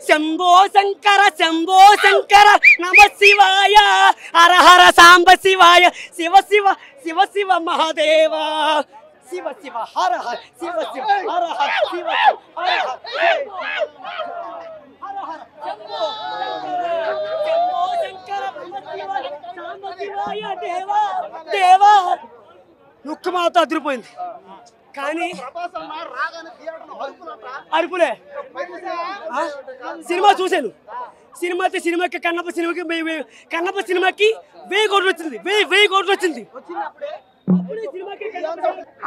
శంభో శంకర నమ శివాయ హర హర సాంబ శివాయ శివ శివ శివ శివ మహాదేవ శివ శివ హర హర శివ శివ హర హర శివ హర హర శంభో శంకర సాంబ శివాయ దేవా దేవా లుక్ మాతో అదిరిపోయింది కానీ అరుపులే సినిమా చూశాను సినిమాకి కన్నప్ప సినిమాకి 1000 కోట్లు వచ్చింది 1000 కోట్లు వచ్చింది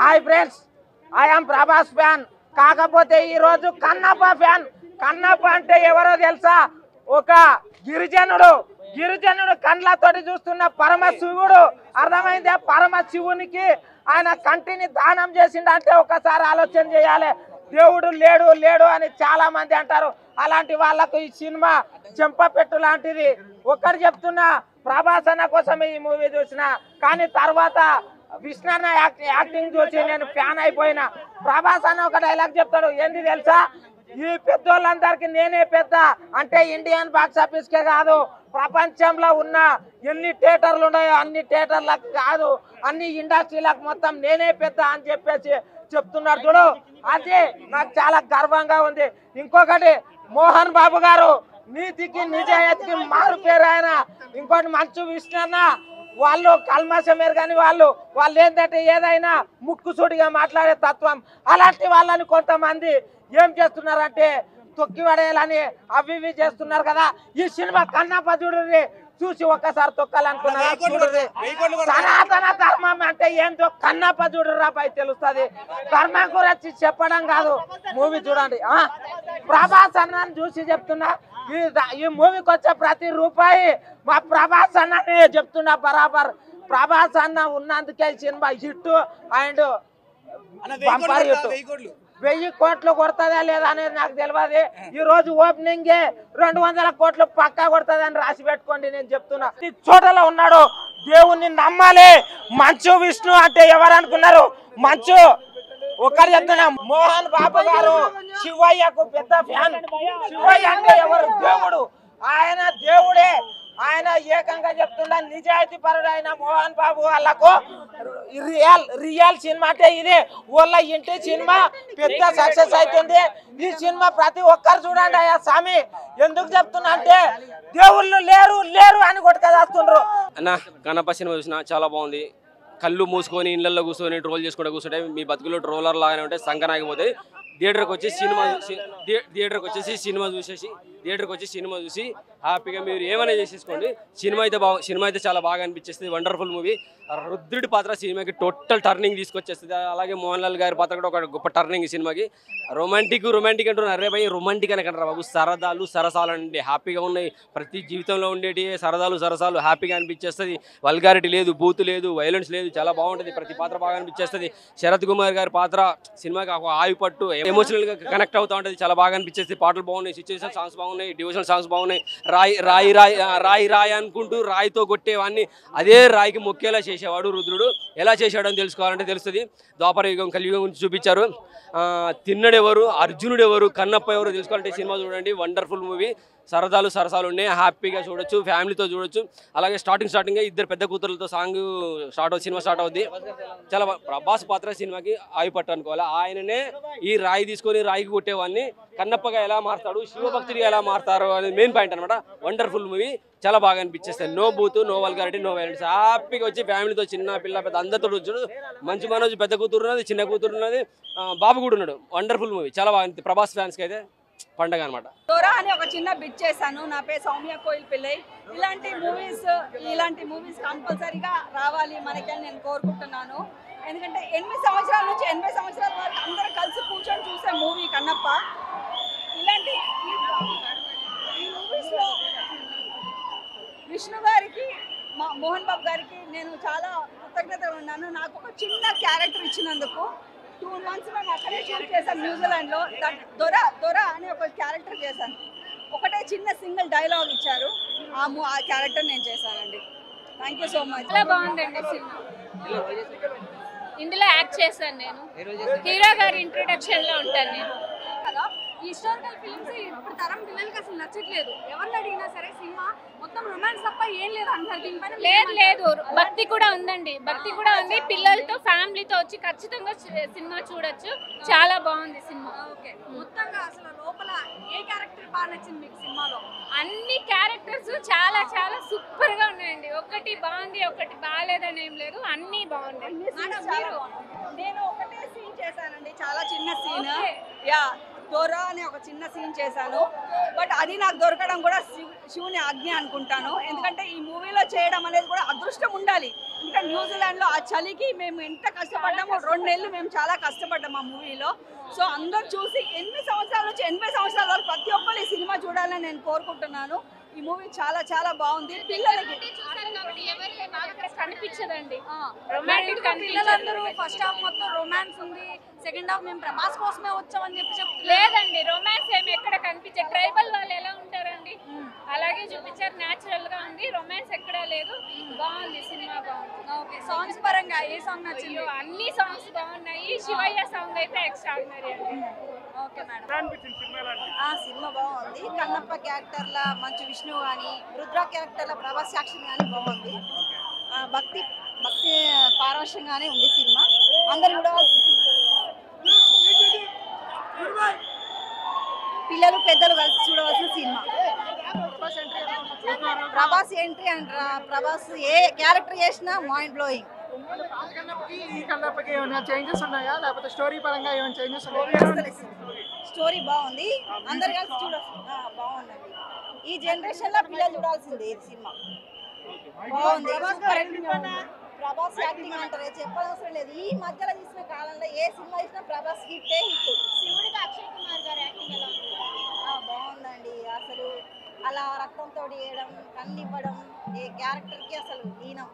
hi friends I am Prabhas fan కాకపోతే ఈ రోజు కన్నప్ప ఫ్యాన్ కన్నప్ప అంటే ఎవరో తెలుసా ఒక గిరిజనుడు కండ్లతోటి చూస్తున్న పరమశివుడు అర్థమైందే పరమశివునికి ఆయన కంటిని దానం చేసిండు అంటే ఒకసారి ఆలోచన చేయాలి దేవుడు లేడు అని చాలా మంది అంటారు అలాంటి వాళ్ళకు ఈ సినిమా చెంపపెట్టు లాంటిది ఒకటి చెప్తున్నా ప్రభాస్ అన్న కోసం ఈ మూవీ చూసిన కానీ తర్వాత విష్ణు అన్న యాక్టింగ్ చూసి నేను ఫ్యాన్ అయిపోయినా ప్రభాస్ అన్న ఒక డైలాగ్ చెప్తాడు ఏంది తెలుసా ఈ పెద్దోళ్ళందరికీ నేనే పెద్ద అంటే ఇండియన్ బాక్స్ ఆఫీస్ కే కాదు ప్రపంచంలో ఉన్న ఎన్ని థియేటర్లు ఉన్నాయో అన్ని థియేటర్లకు కాదు అన్ని ఇండస్ట్రీలకు మొత్తం నేనే పెద్ద అని చెప్పేసి చెప్తున్నాడు చూడు అది నాకు చాలా గర్వంగా ఉంది ఇంకొకటి మోహన్ బాబు గారు నీతికి నిజాయితీకి మారు పేరు ఆయన ఇంకోటి మంచు విష్ణు అన్న వాళ్ళు కల్మాసమేరు కానీ వాళ్ళు ఏంటంటే ఏదైనా ముక్కుసూటిగా మాట్లాడే తత్వం అలాంటి వాళ్ళని కొంతమంది ఏం చేస్తున్నారంటే తొక్కి పడేయాలని అవి చేస్తున్నారు కదా ఈ సినిమా కన్నప్ప చూడండి చూసి ఒక్కసారి తొక్కాలనుకున్నారు చూడండి సనాతన ధర్మం అంటే ఏంటో కన్నప్ప చూడరా పై తెలుస్తుంది ధర్మం గురించి చెప్పడం కాదు మూవీ చూడండి ప్రభాస్ అన్నని చూసి చెప్తున్నా ఈ మూవీకి వచ్చే ప్రతి రూపాయి మా ప్రభాస్ అన్నని చెప్తున్నా బరాబర్ ప్రభాస్ అన్న ఉన్నందుకే సినిమా హిట్ అండ్ 1000 కోట్లు కొడుతుందా లేదా అనేది నాకు తెలియదు ఈ రోజు ఓపెనింగ్ 200 కోట్లు పక్కా కొడుతుందని రాసి పెట్టుకోండి నేను చెప్తున్నా చోటలో ఉన్నాడు దేవుణ్ణి నమ్మాలి మంచు విష్ణు అంటే ఎవరు అనుకున్నారు మంచు ఒకరు చెప్తున్నా మోహన్ బాబు గారు శివయ్యకు పెద్ద ఫ్యాన్ శివయ్య అంటే ఎవరు దేవుడు ఆయన దేవుడే ఆయన ఏకంగా చెప్తున్నా నిజాయితీ పరుడైన మోహన్ బాబు వాళ్ళకు రియల్ సినిమా అంటే ఇదే వాళ్ళ ఇంటి సినిమా పెద్ద సక్సెస్ అవుతుంది ఈ సినిమా ప్రతి ఒక్కరు చూడండి అయ్యా స్వామి ఎందుకు చెప్తున్నా అంటే దేవుళ్ళు లేరు అని కొట్టుకొస్తుండ్రు అన్న కన్నప్ప సినిమా చూసిన చాలా బాగుంది కళ్ళు మూసుకొని ఇళ్లలో కూర్చొని ట్రోల్ చేసుకుంటూ కూర్చుంటే మీ బతుకులో ట్రోలర్ లాగానే ఉంటే సంకనాగిపోతాయి థియేటర్కి వచ్చి సినిమా చూసి హ్యాపీగా మీరు ఏమైనా చేసేసుకోండి సినిమా అయితే చాలా బాగా అనిపించేస్తుంది వండర్ఫుల్ మూవీ రుద్రుడి పాత్ర సినిమాకి టోటల్ టర్నింగ్ తీసుకొచ్చేస్తుంది అలాగే మోహన్ లాల్ గారి పాత్ర కూడా ఒక గొప్ప టర్నింగ్ సినిమాకి రొమాంటిక్ అంటున్నారు అరే భయ్ రొమాంటిక్ అని కంటారా బాబు సరసాలు అండి హ్యాపీగా ఉన్నాయి ప్రతి జీవితంలో ఉండేటి సరసాలు హ్యాపీగా అనిపించేస్తుంది వల్గారిటీ లేదు బూత్ లేదు వైలెన్స్ లేదు చాలా బాగుంటుంది ప్రతి పాత్ర బాగా అనిపించేస్తుంది శరత్ కుమార్ గారి పాత్ర సినిమాకి ఒక ఆయువు పట్టు ఎమోషనల్గా కనెక్ట్ అవుతూ ఉంటుంది చాలా బాగా అనిపించేస్తుంది పాటలు బాగున్నాయి సిచ్యువేషన్ సాంగ్స్ బాగున్నాయి డివోషనల్ సాంగ్స్ బాగున్నాయి రాయి అనుకుంటూ రాయితో కొట్టేవాడిని అదే రాయికి మొక్కేలా చేసేవాడు రుద్రుడు ఎలా చేశాడు అని తెలుసుకోవాలంటే తెలుస్తుంది ద్వాపర యుగం కలియుగం గురించి చూపించారు తిన్నడెవరు అర్జునుడు ఎవరు కన్నప్ప ఎవరు తెలుసుకోవాలంటే సినిమా చూడండి వండర్ఫుల్ మూవీ సరసాలు ఉన్నాయి హ్యాపీగా చూడొచ్చు ఫ్యామిలీతో చూడొచ్చు అలాగే స్టార్టింగ్ ఇద్దరు పెద్ద కూతురులతో సాంగ్ సినిమా స్టార్ట్ అవుద్ది చాలా ప్రభాస్ పాత్ర సినిమాకి ఆయుపట్టు అనుకోవాలి ఆయననే ఈ రాయి తీసుకొని రాయికి కొట్టేవాడిని కన్నప్పగా ఎలా మారుతాడు శివభక్తుడిగా ఎలా మారుతారు అనేది మెయిన్ పాయింట్ అనమాట వండర్ఫుల్ మూవీ చాలా బాగా అనిపించేస్తాయి నో బూత్ నో వల్గారిటీ నో వైలెన్స్ హ్యాపీగా వచ్చి ఫ్యామిలీతో చిన్న పిల్ల పెద్ద అందరితో వచ్చాడు మంచి మనోజ్ పెద్ద కూతురు ఉన్నది చిన్న కూతురు ఉన్నది బాబు కూడా ఉన్నాడు వండర్ఫుల్ మూవీ చాలా బాగా ప్రభాస్ ఫ్యాన్స్కి అయితే పండగ అనమాట దొరా అని ఒక చిన్న బిట్ చేశాను నా పేరు సౌమ్య కోయిల్ పిల్లై ఇలాంటి మూవీస్ కంపల్సరీగా రావాలి మనకని నేను కోరుకుంటున్నాను ఎందుకంటే 8 సంవత్సరాల నుంచి 80 సంవత్సరాల వరకు అందరూ కలిసి కూర్చొని చూసే మూవీ కన్నప్ప ఇలాంటి ఈ మూవీస్లో విష్ణు గారికి మోహన్ బాబు గారికి నేను చాలా కృతజ్ఞతగా ఉన్నాను నాకు ఒక చిన్న క్యారెక్టర్ ఇచ్చినందుకు 2 months నేను అక్కడే షూట్ చేశాను న్యూజిలాండ్లో దొరా అని ఒక క్యారెక్టర్ చేశాను ఒకటే చిన్న సింగిల్ డైలాగ్ ఇచ్చారు ఆ క్యారెక్టర్ నేను చేశానండి థ్యాంక్ యూ సో మచ్ చాలా బాగుందండి సినిమా ఇందులో యాక్ట్ చేశాను నేను హీరో గారి ఇంట్రొడక్షన్లో ఉంటాను నేను ఈ హిస్టారికల్ ఫిల్మ్స్ ఇప్పుడు తరం పిల్లలకి అసలు నచ్చట్లేదు. ఎవరిని అడిగినా సరే సినిమా మొత్తం రొమాన్స్ తప్ప ఏం లేదు అంటారు. దీనిపైన లేదు భక్తి కూడా ఉందండి, భక్తి కూడా ఉంది. పిల్లలతో ఫ్యామిలీతో వచ్చి ఖచ్చితంగా సినిమా చూడొచ్చు. చాలా బాగుంది సినిమా. ఓకే, మొత్తంగా అసలు లోపల ఏ క్యారెక్టర్ బాగా నచ్చింది మీకు సినిమాలో? అన్ని క్యారెక్టర్స్ చాలా చాలా సూపర్ గా ఉన్నాయండి. ఒకటి బాగుంది ఒకటి బాగాలేదని ఏం లేదు, అన్ని బాగున్నాయి. నేను ఒకటే సీన్ చేశానండి, చాలా చిన్న సీన్. యా, దొర అనే ఒక చిన్న సీన్ చేశాను. బట్ అది నాకు దొరకడం కూడా శివుని ఆజ్ఞ అనుకుంటాను. ఎందుకంటే ఈ మూవీలో చేయడం అనేది కూడా అదృష్టం ఉండాలి. ఇంకా న్యూజిలాండ్లో ఆ చలికి మేము ఎంత కష్టపడ్డామో, 2 నెలలు మేము చాలా కష్టపడ్డాము ఆ మూవీలో. సో అందరూ చూసి 8 సంవత్సరాల నుంచి 80 సంవత్సరాల వరకు ప్రతి ఒక్కరు ఈ సినిమా చూడాలని నేను కోరుకుంటున్నాను. ఈ మూవీ చాలా చాలా బాగుంది. పిల్లలకి కనిపించదండి, పిల్లలందరూ ఫస్ట్ హాఫ్ మొత్తం రొమాన్స్ ఉంది, సెకండ్ హాఫ్ మేము ప్రభాస్ కోసమే వచ్చామని చెప్పి లేదండి. రొమాన్స్ ఏమి ఎక్కడ కనిపించే. ట్రైబల్ వాళ్ళు ఎలా ఉంటారండి అలాగే చూపించారు. న్యాచురల్ గా ఉంది, రొమాన్స్ ఎక్కడా లేదు. బాగుంది సినిమా, బాగుంది. ఓకే, సాంగ్స్ పరంగా ఏ సాంగ్ నచ్చింది? అన్ని సాంగ్స్ బాగున్నాయి. శివయ్య సాంగ్ అయితే ఎక్స్ట్రాడినరీ అండి. ఓకే మేడం, సినిమా బాగుంది. కన్నప్ప క్యారెక్టర్ల మంచు విష్ణు కానీ, రుద్ర క్యారెక్టర్ల ప్రభాస్ యాక్షన్ కానీ బాగుంది. భక్తి భక్తి పారవశ్యంగానే ఉంది సినిమా. అందరు కూడా పిల్లలు పెద్దలు కలిసి చూడవలసిన సినిమా. ప్రభాస్ ఎంట్రీ అంటారా, ప్రభాస్ ఏ క్యారెక్టర్ చేసినా మైండ్ బ్లోయింగ్. ఈ కన్నప్పకి ఏమైనా చేంజెస్ ఉన్నాయా, లేకపోతే స్టోరీ పరంగా ఏమైనా చేంజెస్ ఉన్నాయా? స్టోరీ బాగుంది, అందరు కలిసి బాగుందండి. ఈ జనరేషన్ లో పిల్లలు చూడాల్సింది ఈ సినిమా. బాగుంది, ప్రభాస్ యాక్టింగ్ అంటారు, చెప్పనవసరం లేదు. ఈ మధ్యలో తీసిన కాలంలో ఏ సినిమా తీసినా ప్రభాస్ హిట్టే హిట్. శివుడికి అక్షయ్ కుమార్ గారి యాక్టింగ్ ఎలా ఉంది? బాగుందండి. అసలు అలా రక్తంతో వేయడం, కన్ను ఇవ్వడం, ఏ క్యారెక్టర్ కి అసలు లీనం.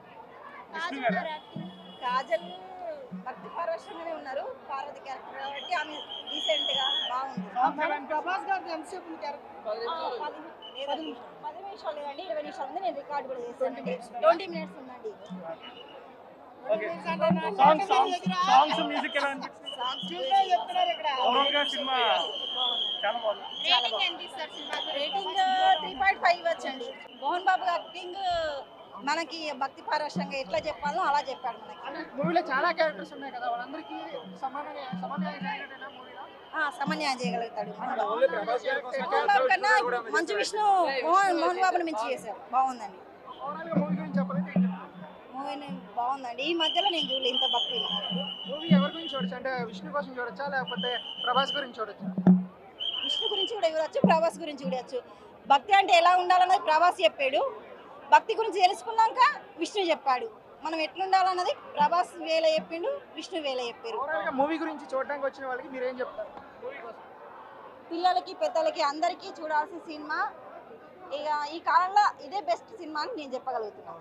కాజల్ భక్తి పరవశంగానే ఉన్నారు. పార్వతి క్యారెక్టర్ కాబట్టి ఆమె డీసెంట్ గా బాగుంది. ప్రభాస్ గారి 10 నిమిషాలు లేదండి, 20 నిమిషాలు ఉంది. నేను రికార్డు కూడా చేశానండి. 20 మినిట్స్ ఉందండి. సాంగ్స్ మ్యూజిక్ ఎలా అనిపించింది? సినిమా చాలా బాగుంది. రేటింగ్ 3.5 ఇవ్వచ్చండి. మోహన్ బాబు యాక్టింగ్ మనకి భక్తి పరవశంగా ఎట్లా చెప్పాలో అలా చెప్పాడు మనకి. మూవీలో చాలా క్యారెక్టర్స్ ఉన్నాయి కదా, వాళ్ళందరికీ సమన్వయం చేయగలిగిన మూవీలో సమన్వయం చేయగలుగుతాడు మోహన్ బాబు కన్నా. మంచు విష్ణు మోహన్ బాబుని మించి చేశారు. బాగుందండి. ఓవరాల్ గా మూవీ గురించి చెప్పాలంటే మూవీ బాగుందండి. ఈ మధ్యలో నేను చూడలేదు ఇంత భక్తి. మూవీ ఎవరి గురించి చూడొచ్చు అంటే విష్ణు కోసం చూడొచ్చా, లేకపోతే ప్రభాస్ గురించి చూడొచ్చా? విష్ణు గురించి కూడా చూడొచ్చు, ప్రభాస్ గురించి చూడొచ్చు. భక్తి అంటే ఎలా ఉండాలన్నది ప్రభాస్ చెప్పాడు. భక్తి గురించి తెలుసుకున్నాక విష్ణు చెప్పాడు. మనం ఎట్లుండాలన్నది ప్రభాస్ వేల చెప్పిండు, విష్ణు వేల చెప్పారు. మూవీ గురించి చూడడానికి వచ్చిన వాళ్ళకి మీరు ఏం చెప్తారు? పిల్లలకి పెద్దలకి అందరికీ చూడాల్సిన సినిమా. ఇక ఈ కాలంలో ఇదే బెస్ట్ సినిమా అని నేను చెప్పగలుగుతున్నాను.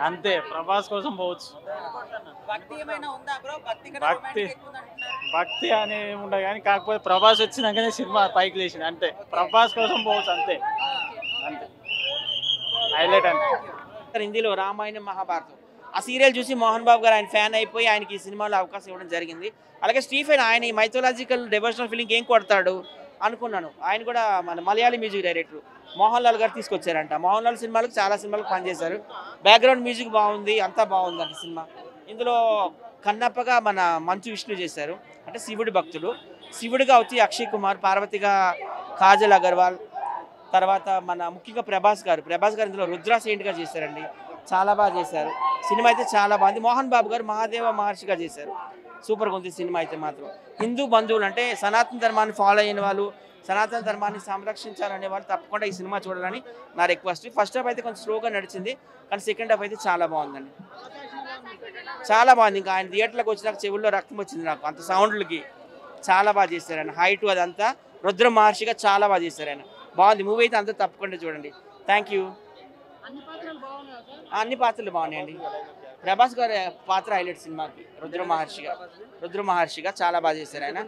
అంతే, ప్రభాస్ కోసం పోవచ్చు. భక్తి అని ఉండదు కానీ, కాకపోతే ప్రభాస్ వచ్చినాకనే సినిమా పైకి లేచింది. అంతే, ప్రభాస్ కోసం పోవచ్చు. అంతే అంతే హైలైట్. అంతే హిందీలో రామాయణం మహాభారతం ఆ సీరియల్ చూసి మోహన్ బాబు గారు ఆయన ఫ్యాన్ అయిపోయి ఆయనకి ఈ సినిమాలో అవకాశం ఇవ్వడం జరిగింది. అలాగే స్టీఫెన్ ఆయన ఈ మైథలాజికల్ డివోషనల్ ఫీలింగ్ ఏం కొడతాడు అనుకున్నాను. ఆయన కూడా మన మలయాళీ మ్యూజిక్ డైరెక్టర్ మోహన్ లాల్ గారు తీసుకొచ్చారంట. మోహన్ లాల్ సినిమాలకు చాలా సినిమాలకు పనిచేశారు. బ్యాక్గ్రౌండ్ మ్యూజిక్ బాగుంది, అంతా బాగుందండి సినిమా. ఇందులో కన్నప్పగా మన మంచు విష్ణు చేశారు, అంటే శివుడి భక్తుడు. శివుడిగా వచ్చి అక్షయ్ కుమార్, పార్వతిగా కాజల్ అగర్వాల్, తర్వాత మన ముఖ్యంగా ప్రభాస్ గారు ఇందులో రుద్ర సెయింట్గా చేశారండి. చాలా బాగా చేశారు. సినిమా అయితే చాలా బాగుంది. మోహన్ బాబు గారు మహాదేవ మహర్షిగా చేశారు. సూపర్గా ఉంది సినిమా అయితే మాత్రం. హిందూ బంధువులు అంటే సనాతన ధర్మాన్ని ఫాలో అయిన వాళ్ళు, సనాతన ధర్మాన్ని సంరక్షించాలనే వాళ్ళు తప్పకుండా ఈ సినిమా చూడాలని నా రిక్వెస్ట్. ఫస్ట్ హాఫ్ అయితే కొంచెం స్లోగా నడిచింది, కానీ సెకండ్ హాఫ్ అయితే చాలా బాగుందండి. చాలా బాగుంది. ఇంకా ఆయన థియేటర్లోకి వచ్చినాక చెవుల్లో రక్తం వచ్చింది నాకు, అంత సౌండ్లకి. చాలా బాగా చేశారు ఆయన. హైట్ అదంతా రుద్ర మహర్షిగా చాలా బాగా చేశారు ఆయన. బాగుంది మూవీ అయితే, అంతా తప్పకుండా చూడండి. Thank you. అన్ని పాత్రలు బాగున్నాయండి. ప్రభాస్ గారి పాత్ర హైలైట్ సినిమాకి. రుద్ర మహర్షిగా చాలా బాగా చేశారు ఆయన.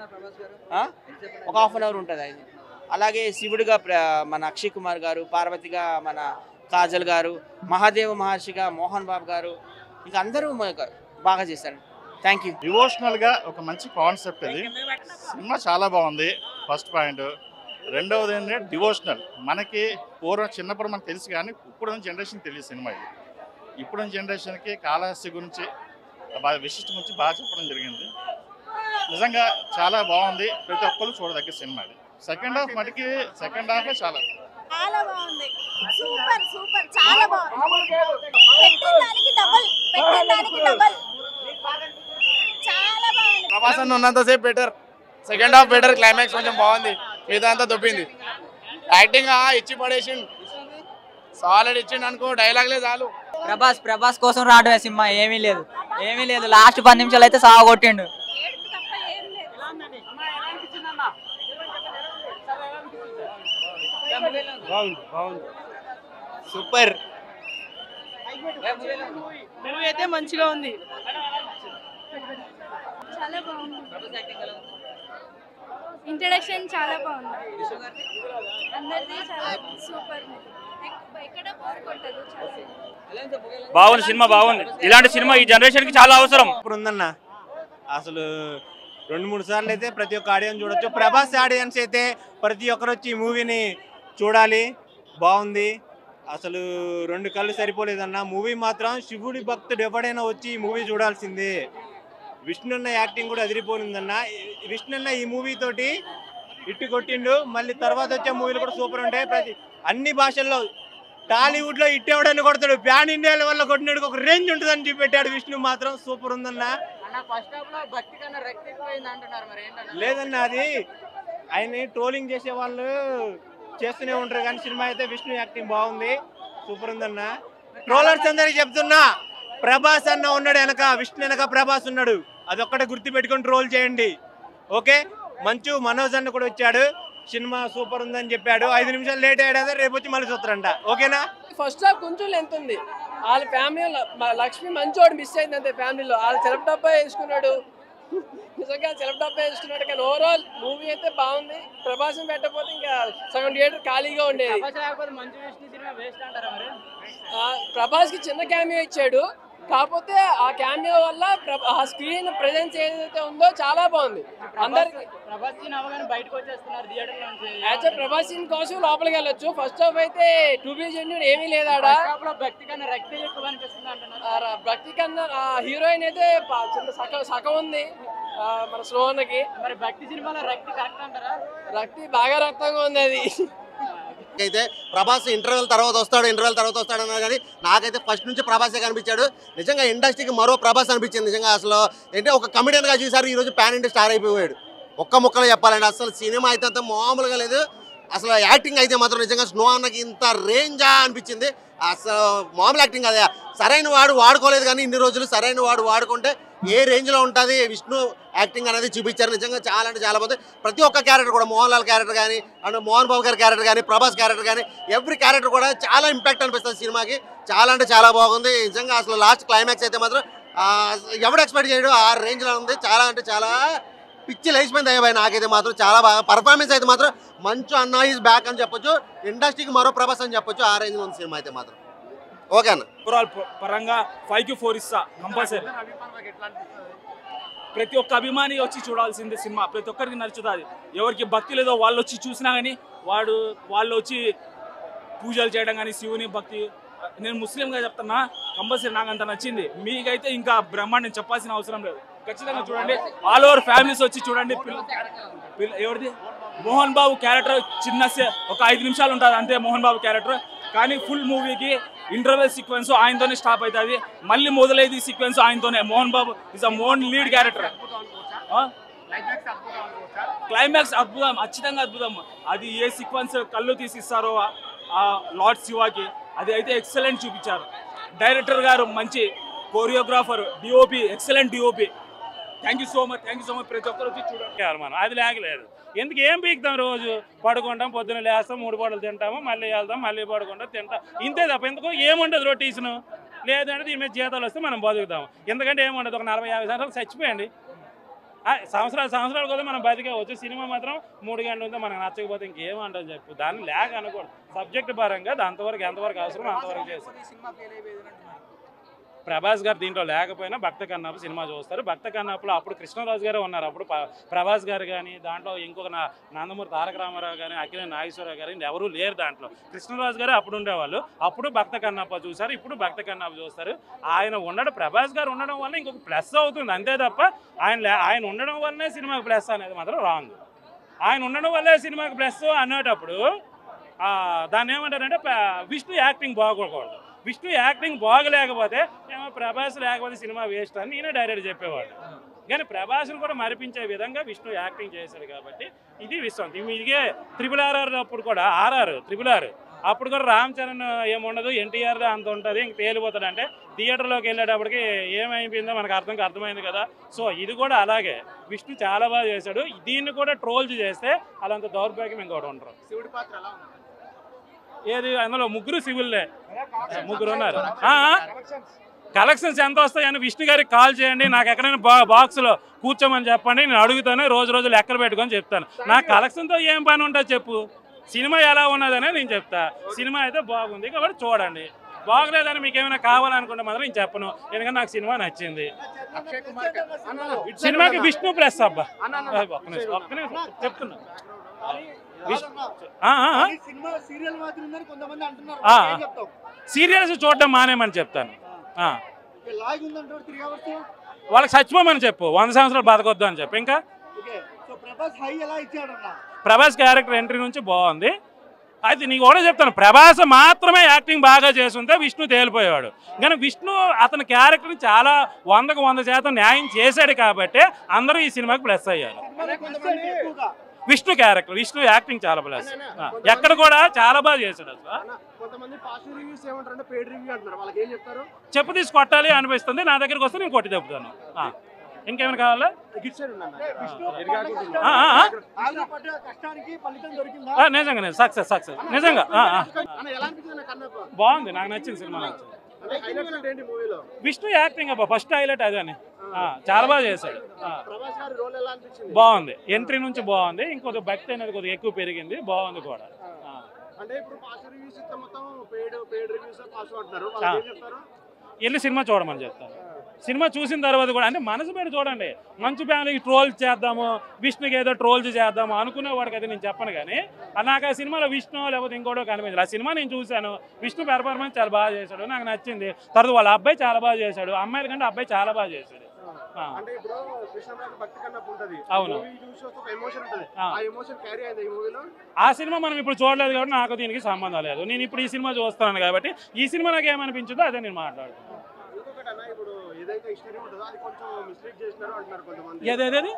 ఒక హాఫ్ అన్ అవర్ ఉంటుంది ఆయన. అలాగే శివుడిగా మన అక్షయ్ కుమార్ గారు, పార్వతిగా మన కాజల్ గారు, మహాదేవ మహర్షిగా మోహన్ బాబు గారు, ఇంకా అందరూ బాగా చేశారు. Thank you. డివోషనల్గా ఒక మంచి కాన్సెప్ట్ ఇది. సినిమా చాలా బాగుంది. First point. రెండవది ఏంటంటే డివోషనల్. మనకి పూర్వం చిన్నప్పుడు మనకు తెలుసు, కానీ ఇప్పుడున్న జనరేషన్ తెలియదు సినిమా ఇది. ఇప్పుడున్న జనరేషన్కి కాళహస్తి గురించి విశిష్ట గురించి బాగా చెప్పడం జరిగింది. నిజంగా చాలా బాగుంది. ప్రతి ఒక్కరు చూడదగ్గ సినిమా ఇది. సెకండ్ హాఫ్ మటుకి చాలా చాలా బాగుంది. సూపర్ సూపర్ చాలా బాగుంది. పెట్టిన దానికి డబుల్ చాలా బాగుంది. ప్రభాస్ ఉన్నంతసేపు better, second half better, climax కొంచెం బాగుంది, మిగతా అంతా దొబ్బింది. యాక్టింగ్ ఇచ్చి పడేసి సాలిడ్ ఇచ్చిండు అనుకో, డైలాగ్లే చాలు. ప్రభాస్ కోసం రావడమే సినిమా, ఏమీ లేదు. లాస్ట్ 10 నిమిషాలు అయితే సాగు కొట్టిండు. సూపర్ మూవీ అయితే మంచిగా ఉంది. చాలా బాగుంది. ఇంట్రడక్షన్ చాలా బాగుంది. అందరిది చాలా సూపర్. ఎక్కడ బోర్ కొట్టదు. బాగుంది, సినిమా బాగుంది. ఇలాంటి సినిమా ఈ జనరేషన్ కి చాలా అవసరం. ఇప్పుడు ఉందన్న అసలు 2-3 సార్లు అయితే ప్రతి ఒక్క ఆడియన్స్ చూడొచ్చు. ప్రభాస్ ఆడియన్స్ అయితే ప్రతి ఒక్కరు వచ్చి ఈ మూవీని చూడాలి. బాగుంది, అసలు 2 కళ్ళు సరిపోలేదన్న. మూవీ మాత్రం శివుడి భక్తుడు ఎవడైనా వచ్చి ఈ మూవీ చూడాల్సిందే. విష్ణున్న యాక్టింగ్ కూడా అదిరిపోయిందన్న. విష్ణున్న ఈ మూవీ తోటి ఇట్టు కొట్టిండు. మళ్ళీ తర్వాత వచ్చే మూవీలు కూడా సూపర్ ఉంటాయి. అన్ని భాషల్లో టాలీవుడ్ లో ఇట్టేవడని కొడతాడు. ప్యాన్ ఇండియా లెవెల్లో కొట్టినాడు, ఒక రేంజ్ ఉంటుందని చూపెట్టాడు. విష్ణు మాత్రం సూపర్ ఉందన్న. లేదన్న, అది ఆయన ట్రోలింగ్ చేసే వాళ్ళు చేస్తూనే ఉంటారు, కానీ సినిమా అయితే విష్ణు యాక్టింగ్ బాగుంది, సూపర్ ఉందన్న. ట్రోలర్స్ అందరికి చెప్తున్నా, ప్రభాస్ అన్న ఉన్నాడు వెనక, విష్ణు వెనక ప్రభాస్ ఉన్నాడు, అదొక్కటే గుర్తు పెట్టుకొని ట్రోల్ చేయండి. ఓకే, మంచు మనోజ్ అన్న కూడా వచ్చాడు, సినిమా సూపర్ ఉందని చెప్పాడు. 5 నిమిషాలు లేట్ అయ్యాడు, రేపు వచ్చి మళ్ళీ చూస్తారంట. ఓకేనా? ఫస్ట్ హాఫ్ కొంచెం లెంత్ ఉంది. వాళ్ళ ఫ్యామిలీలో లక్ష్మి మంచోడు మిస్ అయింది అంతే. ఫ్యామిలీలో వాళ్ళ సెల్ఫ్ డబ్బా వేసుకున్నాడు, నిజంగా సెల్ఫ్ డబ్బా వేసుకున్నాడు. కానీ ఓవరాల్ మూవీ అయితే బాగుంది. ప్రభాసం పెట్టకపోతే ఇంకా సగం థియేటర్ ఖాళీగా ఉండేది. ప్రభాస్ కి చిన్న క్యామియో ఇచ్చాడు, కాకపోతే ఆ క్యామియో వల్ల ఆ స్క్రీన్ ప్రెజెన్స్ ఏదైతే ఉందో చాలా బాగుంది. అందరికి ప్రభాస్ సీన్ కోసం లోపలికి వెళ్ళొచ్చు. ఫస్ట్ హాఫ్ అయితే టు బి జెన్యూన్ ఏమీ లేదా. భక్తి కన్నా హీరోయిన్ అయితే సగం ఉంది మన స్లోనకి. మరి భక్తి సినిమాలో రక్తి కరెక్ట్ అంటారా? రక్తి బాగా రక్తంగా ఉంది. అది అయితే ప్రభాస్ ఇంటర్వెల్ తర్వాత వస్తాడు అన్నారు, కానీ నాకైతే ఫస్ట్ నుంచి ప్రభాసే కనిపించాడు. నిజంగా ఇండస్ట్రీకి మరో ప్రభాస్ అనిపించింది. నిజంగా అసలు ఏంటంటే ఒక కమెడియన్గా చూసారు, ఈరోజు పాన్ ఇండియా స్టార్ అయిపోయాడు. ఒక్క ముక్కలో చెప్పాలండి, అసలు సినిమా అయితే అంత మామూలుగా లేదు. అసలు యాక్టింగ్ అయితే మాత్రం నిజంగా స్నో అన్నకి ఇంత రేంజా అనిపించింది. అసలు మామూలు యాక్టింగ్ కదా, సరైన వాడు వాడుకోలేదు, కానీ ఇన్ని రోజులు సరైన వాడు వాడుకుంటే ఏ రేంజ్లో ఉంటుంది విష్ణు యాక్టింగ్ అనేది చూపించారు. నిజంగా చాలా అంటే చాలా బాగుంది. ప్రతి ఒక్క క్యారెక్టర్ కూడా, మోహన్ లాల్ క్యారెక్టర్ కానీ, అండ్ మోహన్ బాబు గారి క్యారెక్టర్ కానీ, ప్రభాస్ క్యారెక్టర్ కానీ, ఎవ్రీ క్యారెక్టర్ కూడా చాలా ఇంపాక్ట్ అనిపిస్తుంది సినిమాకి. చాలా అంటే చాలా బాగుంది నిజంగా. అసలు లాస్ట్ క్లైమాక్స్ అయితే మాత్రం ఎవడు ఎక్స్పెక్ట్ చేయడు, ఆ రేంజ్లో ఉంది. చాలా అంటే చాలా పిచ్చి లేచిపోయింది అయ్యాయి. నాకైతే మాత్రం చాలా బాగా పర్ఫార్మెన్స్ అయితే మాత్రం మంచు అన్న ఈజ్ బ్యాక్ అని చెప్పొచ్చు. ఇండస్ట్రీకి మరో ప్రభాస్ అని చెప్పొచ్చు. ఆ రేంజ్లో ఉంది సినిమా అయితే మాత్రం. ఓకే అన్న, ఓవరాల్ పరంగా 5కి 4 ఇస్తా కంపల్సరీ. ప్రతి ఒక్క అభిమాని వచ్చి చూడాల్సిందే సినిమా. ప్రతి ఒక్కరికి నచ్చుతుంది. ఎవరికి భక్తి లేదో వాళ్ళు వచ్చి చూసినా కానీ వాళ్ళు వచ్చి పూజలు చేయడం కానీ, శివుని భక్తి. నేను ముస్లింగా చెప్తున్నా, కంపల్సరీ నాకు అంత నచ్చింది. మీకైతే ఇంకా బ్రహ్మాండం చెప్పాల్సిన అవసరం లేదు. ఖచ్చితంగా చూడండి, ఆల్ ఓవర్ ఫ్యామిలీస్ వచ్చి చూడండి. ఎవరిది మోహన్ బాబు క్యారెక్టర్ చిన్న ఒక 5 నిమిషాలు ఉంటుంది అంతే మోహన్ బాబు క్యారెక్టర్. కానీ ఫుల్ మూవీకి ఇంటర్వెల్ సీక్వెన్స్ ఆయనతోనే స్టాప్ అవుతుంది, మళ్ళీ మొదలైంది సీక్వెన్స్ ఆయనతోనే. Mohan Babu is a Mohan lead character. Climax అద్భుతం, ఖచ్చితంగా అద్భుతం. అది ఏ సీక్వెన్స్ కళ్ళు తీసిస్తారో ఆ లార్డ్ శివాకి, అది అయితే ఎక్సలెంట్ చూపించారు. డైరెక్టర్ గారు మంచి choreographer, DOP excellent DOP. Thank you so much ప్రతి ఒక్కరు వచ్చి చూడండి. మనం అది లేకలేదు, ఎందుకు ఏం పీకుతాం? రోజు పడుకుంటాం, పొద్దున్న లేస్తాం, 3 పూటలు తింటాము, మళ్ళీ వెళ్తాం, మళ్ళీ పడుకుంటాం, తింటాం, ఇంతే తప్ప ఎందుకు ఏముండదు రొటీషన్. లేదంటే దీని మీద జీతాలు వస్తే మనం బతుకుతాం. ఎందుకంటే ఏముండదు, ఒక 40-50 సంవత్సరాలు చచ్చిపోయండి. సంవత్సరాల కోసం మనం బతికేవచ్చు. సినిమా మాత్రం 3 గంటలు ఉంటే మనకు నచ్చకపోతే ఇంకేమంటాం చెప్పు. దాన్ని లేక అనుకోండి, సబ్జెక్ట్ పరంగా ఎంతవరకు అవసరం అంతవరకు చేస్తాం. ప్రభాస్ గారు దీంట్లో లేకపోయినా భక్త కన్నాపు సినిమా చూస్తారు. భక్త కన్నాపులో అప్పుడు కృష్ణరాజు గారు ఉన్నారు, అప్పుడు ప్రభాస్ గారు కానీ, దాంట్లో ఇంకొక నందమూరి తారక రామారావు కానీ, అఖిలేని నాగేశ్వరరావు గారు ఎవరూ లేరు దాంట్లో. కృష్ణరాజు గారు అప్పుడు ఉండేవాళ్ళు, అప్పుడు భక్త కన్నాప చూశారు, ఇప్పుడు భక్త కన్నాప చూస్తారు. ఆయన ఉండడం, ప్రభాస్ గారు ఉండడం వల్ల ఇంకొక ప్లస్ అవుతుంది అంతే తప్ప ఆయన ఉండడం వల్లనే సినిమాకి ప్లస్ అనేది మాత్రం రాంగ్. ఆయన ఉండడం వల్లే సినిమాకి ప్లస్ అనేటప్పుడు దాన్ని ఏమంటారంటే విష్ణు యాక్టింగ్ బాగోకూడదు. విష్ణు యాక్టింగ్ బాగలేకపోతే ఏమో ప్రభాస్ లేకపోతే సినిమా వేస్ట్ అని నేనే డైరెక్ట్ చెప్పేవాడు. కానీ ప్రభాస్ని కూడా మరిపించే విధంగా విష్ణు యాక్టింగ్ చేశాడు కాబట్టి ఇది విశ్వం. ఇదిగే RRR అప్పుడు కూడా RRR అప్పుడు కూడా రామ్ చరణ్ ఏముండదు, ఎన్టీఆర్ అంత ఉంటుంది, ఇంక తేలిపోతాడు. అంటే థియేటర్లోకి వెళ్ళేటప్పటికి ఏమైపోయిందో మనకు అర్థమైంది కదా. సో ఇది కూడా అలాగే విష్ణు చాలా బాగా చేశాడు. దీన్ని కూడా ట్రోల్స్ చేస్తే అలాంటి దౌర్భాగ్యం ఇంకోటి ఉండరు. శివుడి పాత్ర ఎలా ఉంది? ఏది అందులో ముగ్గురు సివిల్లే, ముగ్గురు ఉన్నారు. కలెక్షన్స్ ఎంత వస్తాయని విష్ణు గారికి కాల్ చేయండి, నాకు ఎక్కడైనా బాక్స్లో కూర్చోమని చెప్పండి, నేను అడుగుతాను, రోజు లెక్కలు పెట్టుకొని చెప్తాను. నాకు కలెక్షన్తో ఏం పని ఉంటుంది చెప్పు, సినిమా ఎలా ఉన్నదనే నేను చెప్తా. సినిమా అయితే బాగుంది కాబట్టి చూడండి, బాగలేదని మీకు ఏమైనా కావాలనుకుంటే మాత్రం నేను చెప్పను, ఎందుకంటే నాకు సినిమా నచ్చింది. సినిమాకి విష్ణు ప్లస్ అబ్బా ఒక్క నిమిషం చెప్తున్నా. సీరియల్స్ చూడడం మానేమని చెప్తాను. వాళ్ళకి చచ్చిపోమని చెప్పు, 100 సంవత్సరాలు బతకొద్దు అని చెప్పు. ఇంకా ప్రభాస్ క్యారెక్టర్ ఎంట్రీ నుంచి బాగుంది. అయితే నీకు కూడా చెప్తాను, ప్రభాస్ మాత్రమే యాక్టింగ్ బాగా చేస్తుంటే విష్ణు తేలిపోయేవాడు. కానీ విష్ణు అతని క్యారెక్టర్ని చాలా 100కు 100% న్యాయం చేశాడు కాబట్టి అందరూ ఈ సినిమాకి ప్లస్ అయ్యారు. విష్ణు క్యారెక్టర్, విష్ణు యాక్టింగ్ చాలా ప్లస్, ఎక్కడ కూడా చాలా బాగా చేశాడు. చెప్పు తీసి కొట్టాలి అనిపిస్తుంది, నా దగ్గరకు వస్తే నేను కొట్టి చెప్తాను. ఇంకేమైనా కావాలా? నిజంగా సక్సెస్ నిజంగా బాగుంది, నాకు నచ్చింది సినిమా. నచ్చింది విష్ణు యాక్టింగ్ అబ్బా ఫస్ట్ హైలైట్ అదని, చాలా బాగా చేశాడు. బాగుంది, ఎంట్రీ నుంచి బాగుంది. ఇంకొక భక్తి అనేది కొద్దిగా ఎక్కువ పెరిగింది, బాగుంది కూడా. వెళ్ళి సినిమా చూడమని చెప్తాను. సినిమా చూసిన తర్వాత కూడా అంటే మనసు పెట్టి చూడండి. మంచు ఫ్యామిలీకి ట్రోల్ చేద్దాము, విష్ణుకి ఏదో ట్రోల్స్ చేద్దాము అనుకునేవాడికి అయితే నేను చెప్పను. కానీ నాకు ఆ సినిమాలో విష్ణు లేకపోతే ఇంకోటో కనిపించదు. ఆ సినిమా నేను చూశాను, విష్ణు పెర్ఫార్మెన్స్ చాలా బాగా చేశాడు, నాకు నచ్చింది. తర్వాత వాళ్ళ అబ్బాయి చాలా బాగా చేశాడు, అమ్మాయిల కంటే అబ్బాయి చాలా బాగా చేశాడు. అవును, ఆ సినిమా మనం ఇప్పుడు చూడలేదు కాబట్టి నాకు దీనికి సంబంధం లేదు. నేను ఇప్పుడు ఈ సినిమా చూస్తున్నాను కాబట్టి ఈ సినిమా నాకు ఏమనిపించిందో అదే నేను మాట్లాడుతున్నాను. ఏదేది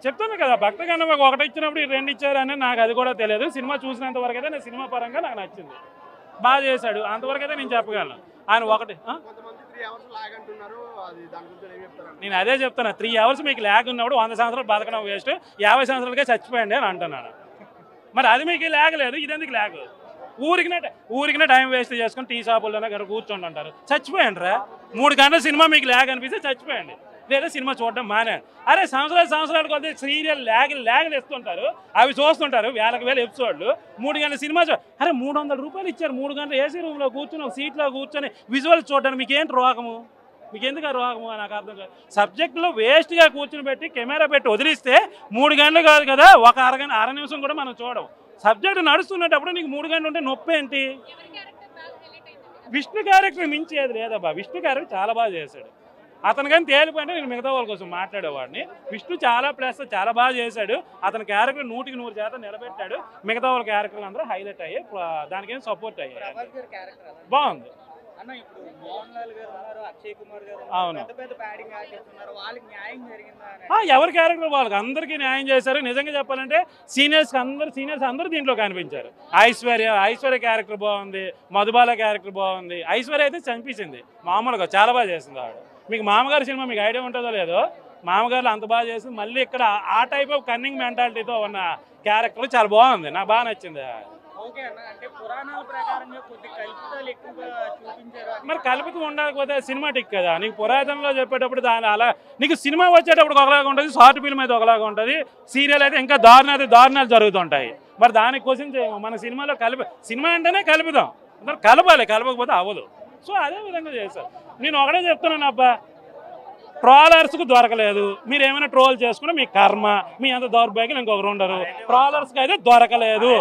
చెప్తాను కదా, భక్త కన్నప్పకి ఒకటి ఇచ్చినప్పుడు 2 ఇచ్చారు అని నాకు అది కూడా తెలియదు. సినిమా చూసినంత వరకు అయితే నేను సినిమా పరంగా నాకు నచ్చింది, బాగా చేశాడు, అంతవరకు అయితే నేను చెప్పగలను. ఆయన ఒకటి నేను అదే చెప్తాను, 3 అవర్స్ మీకు ల్యాగ్ ఉన్నప్పుడు 100 సంవత్సరాలు బతకడం వేస్ట్, 50 సంవత్సరాలకే చచ్చిపోయండి అని అంటున్నాను. మరి అది మీకు ల్యాగ్ లేదు, ఇదెందుకు ల్యాగ్? ఊరికినే టైం వేస్ట్ చేసుకుని టీ షాపుల్లోనే గారు కూర్చోండి అంటారు. చచ్చిపోయండి రా, 3 గంటల సినిమా మీకు ల్యాగ్ అనిపిస్తే చచ్చిపోయండి, లేదా సినిమా చూడడం మానేయండి. అరే సంవత్సరాలు కొద్ది సీరియల్ ల్యాగ్ తెస్తుంటారు, అవి చూస్తుంటారు, వేల ఎపిసోడ్లు. 3 గంటల సినిమా అరే 300 రూపాయలు ఇచ్చారు, 3 గంటలు ఏసీ రూమ్లో కూర్చొని ఒక సీట్లో కూర్చొని విజువల్స్ చూడడానికి మీకేంటి రోగము? మీకు ఎందుకు ఆ రోగము నాకు అర్థం కాదు. సబ్జెక్టులో వేస్ట్గా కూర్చొని పెట్టి కెమెరా పెట్టి వదిలిస్తే 3 గంటలు కాదు కదా, ఒక అర నిమిషం కూడా మనం చూడం. సబ్జెక్టు నడుస్తున్నప్పుడు నీకు 3 గంటలు ఉంటే నొప్పి ఏంటి? విష్ణు క్యారెక్టర్ మించేది లేదబ్బా, విష్ణు క్యారెక్టర్ చాలా బాగా చేశాడు. అతను కానీ తేలిపోయింటే నేను మిగతా వాళ్ళ కోసం మాట్లాడేవాడిని. విష్ణు చాలా ప్లస్, చాలా బాగా చేశాడు. అతని క్యారెక్టర్ 100కి 100% నిలబెట్టాడు. మిగతా వాళ్ళ క్యారెక్టర్లు అందరూ హైలైట్ అయ్యాయి, దానికేం సపోర్ట్ అయ్యాయి. బాగుంది. అవును, ఎవరి క్యారెక్టర్ వాళ్ళకి అందరికీ న్యాయం చేశారు. నిజంగా చెప్పాలంటే సీనియర్స్ అందరూ దీంట్లో కనిపించారు. ఐశ్వర్య క్యారెక్టర్ బాగుంది, మధుబాల క్యారెక్టర్ బాగుంది. ఐశ్వర్య అయితే చంపేసింది మామూలుగా, చాలా బాగా చేసింది ఆవిడ. మీకు మామగారి సినిమా మీకు ఐడియా ఉంటుందో లేదో, మామగారులు అంత బాగా చేసింది. మళ్ళీ ఇక్కడ ఆ టైప్ ఆఫ్ కన్నింగ్ మెంటాలిటీతో ఉన్న క్యారెక్టర్ చాలా బాగుంది, నాకు బాగా నచ్చింది. మరి కల్పితం ఉండకపోతే సినిమాటిక్ కదా. నీకు పురాతనలో చెప్పేటప్పుడు దాని అలా, నీకు సినిమా వచ్చేటప్పుడు ఒకలాగా ఉంటుంది, షార్ట్ ఫిల్మ్ అయితే ఒకలాగా ఉంటుంది, సీరియల్ అయితే ఇంకా దారుణాలు జరుగుతుంటాయి. మరి దానికోసం మన సినిమాలో సినిమా అంటేనే కలుపుదాం, కలపాలి, కలపకపోతే అవ్వదు. సో అదే విధంగా చేశారు. నేను ఒకటే చెప్తున్నాను అబ్బా, ట్రోలర్స్కు దొరకలేదు, మీరు ఏమైనా ట్రోల్ చేసుకున్నా మీ కర్మ, మీ అంత దౌర్భాగ్యం ఇంకొకరు ఉండరు. ట్రోలర్స్కి అయితే దొరకలేదు,